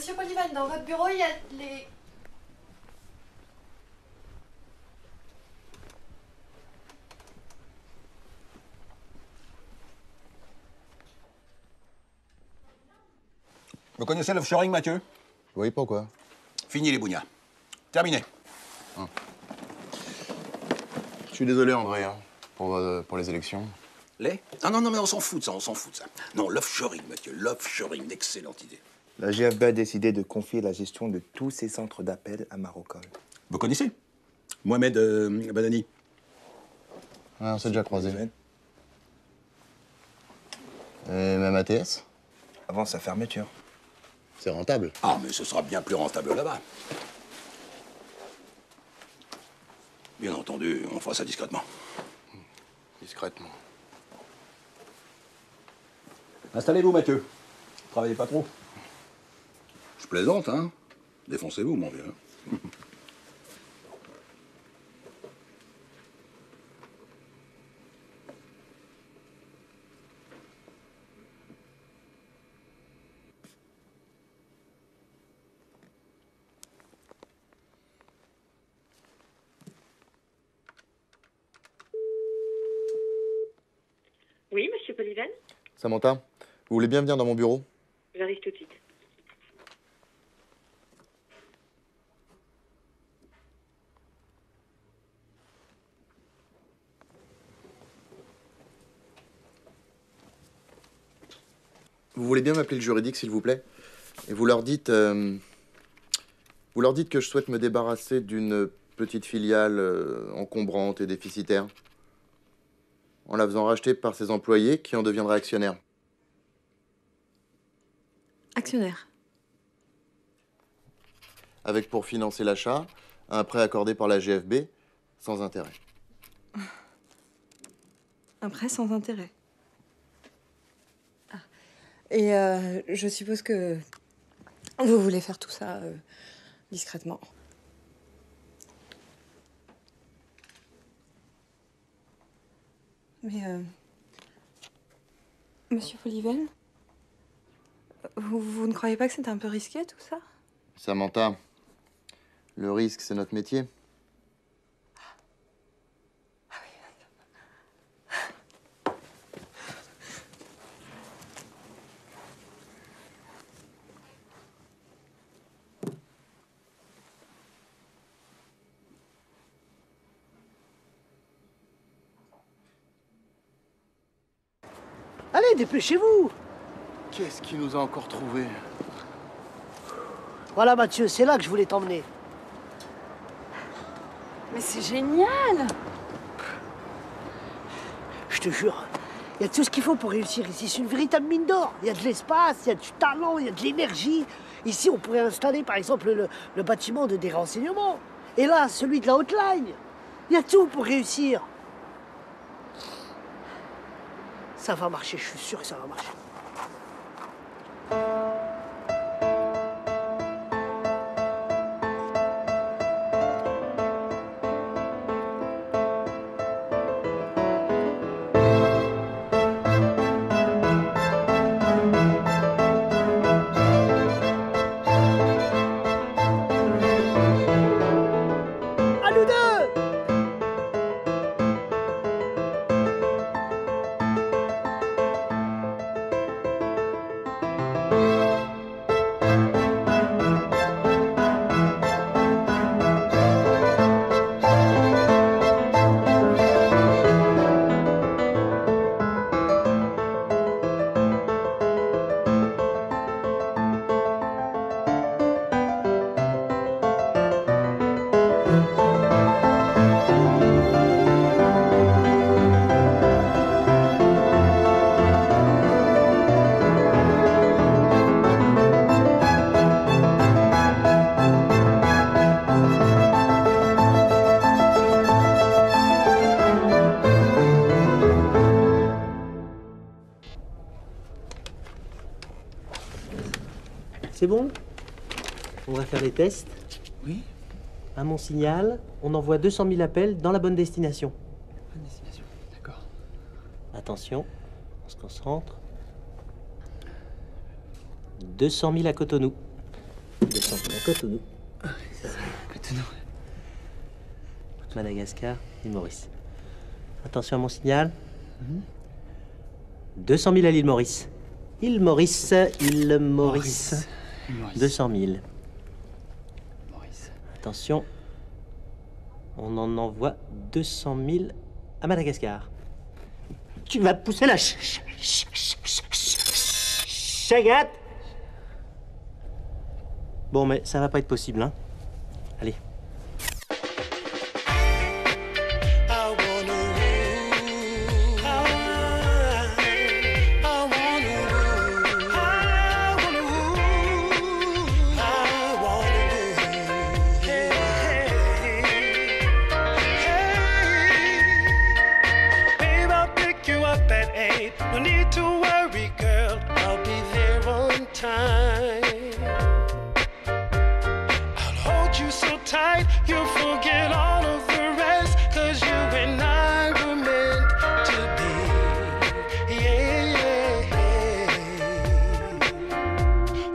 S2: Monsieur Polyvan, dans votre bureau, il y a les...
S12: Vous connaissez l'offshoring, Mathieu?
S6: Oui, pourquoi?
S12: Fini les bougnats. Terminé.
S6: Je suis désolé, André, hein, pour les élections.
S12: Les? Non, mais on s'en fout de ça, Non, l'offshoring, Mathieu, l'offshoring, d'excellente idée.
S13: La GFB a décidé de confier la gestion de tous ses centres d'appel à Marocol.
S12: Vous connaissez? Mohamed Banani.
S6: Ouais, on s'est déjà croisés. Et même ATS?
S13: Avant sa fermeture.
S6: C'est rentable.
S12: Ah, mais ce sera bien plus rentable là-bas. Bien entendu, on fera ça discrètement.
S6: Discrètement.
S12: Installez-vous, Mathieu. Travaillez pas trop. Je plaisante, hein. Défoncez-vous, mon vieux.
S2: Oui, monsieur Polyvan?
S6: Samantha, vous voulez bien venir dans mon bureau?
S2: J'arrive tout de suite.
S6: Vous voulez bien m'appeler le juridique, s'il vous plaît? Et vous leur dites que je souhaite me débarrasser d'une petite filiale encombrante et déficitaire, en la faisant racheter par ses employés qui en deviendraient actionnaires.
S2: Actionnaire.
S6: Avec pour financer l'achat, un prêt accordé par la GFB, sans intérêt.
S2: Un prêt sans intérêt. Ah. Et je suppose que vous voulez faire tout ça discrètement. Mais, monsieur Polyvan, vous ne croyez pas que c'est un peu risqué, tout ça?
S6: Samantha, le risque, c'est notre métier.
S7: Allez, dépêchez-vous!
S6: Qu'est-ce qui nous a encore trouvés?
S7: Voilà, Mathieu, c'est là que je voulais t'emmener.
S2: Mais c'est génial!
S7: Je te jure, il y a tout ce qu'il faut pour réussir ici. C'est une véritable mine d'or. Il y a de l'espace, il y a du talent, il y a de l'énergie. Ici, on pourrait installer, par exemple, le bâtiment des renseignements. Et là, celui de la hotline. Il y a tout pour réussir. Ça va marcher, je suis sûr que ça va marcher. À nous deux!
S11: C'est bon? On va faire les tests.
S13: Oui.
S11: À mon signal, on envoie 200 000 appels dans la bonne destination.
S13: Bonne destination, d'accord.
S11: Attention, on se concentre. 200 000 à Cotonou. 200 pour la Cotonou.
S22: Cotonou.
S11: Madagascar, l'île Maurice. Attention à mon signal. 200 000 à l'île Maurice. Île Maurice, île Maurice. 200 000. Attention. On en envoie 200 000 à Madagascar. Tu vas pousser la chagate. Bon, mais ça va pas être possible, hein. Allez.
S5: No need to worry, girl, I'll be there on time. I'll hold you so tight, you'll forget all of the rest, 'cause you and I were meant to be. Yeah.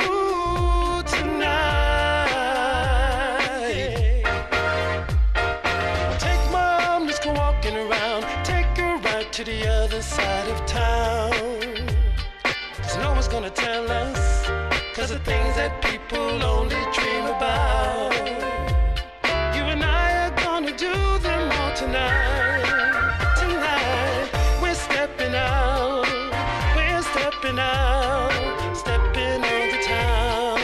S5: Ooh, tonight. Take my arm, let's go walking around. Take a ride to the other side of town. 'Cause no one's gonna tell us, 'cause the things that people only dream about, you and I are gonna do them all tonight. Tonight, we're stepping out, stepping on the town.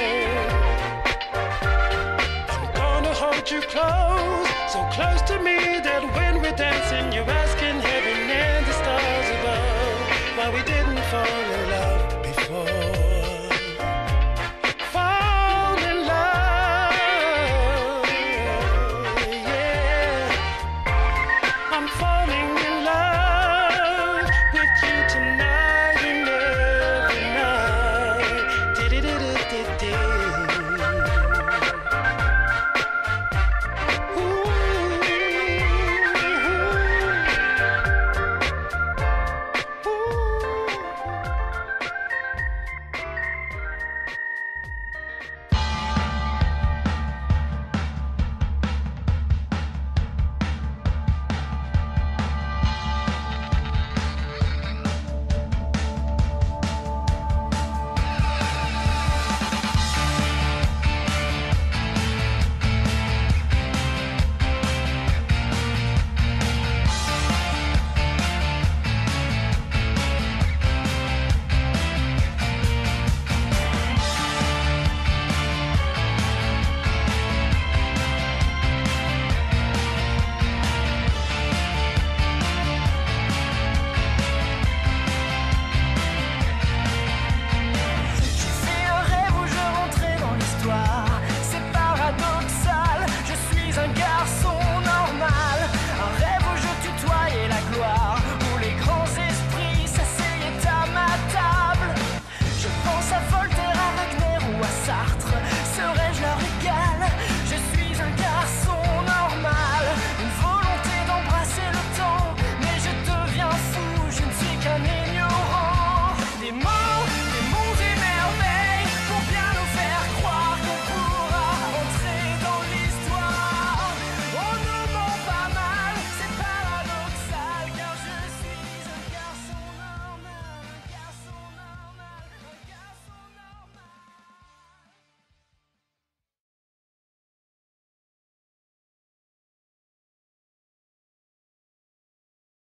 S5: I'm gonna hold you close, so close to me that when we're dancing, you're asking heaven and the stars above why we didn't fall in love.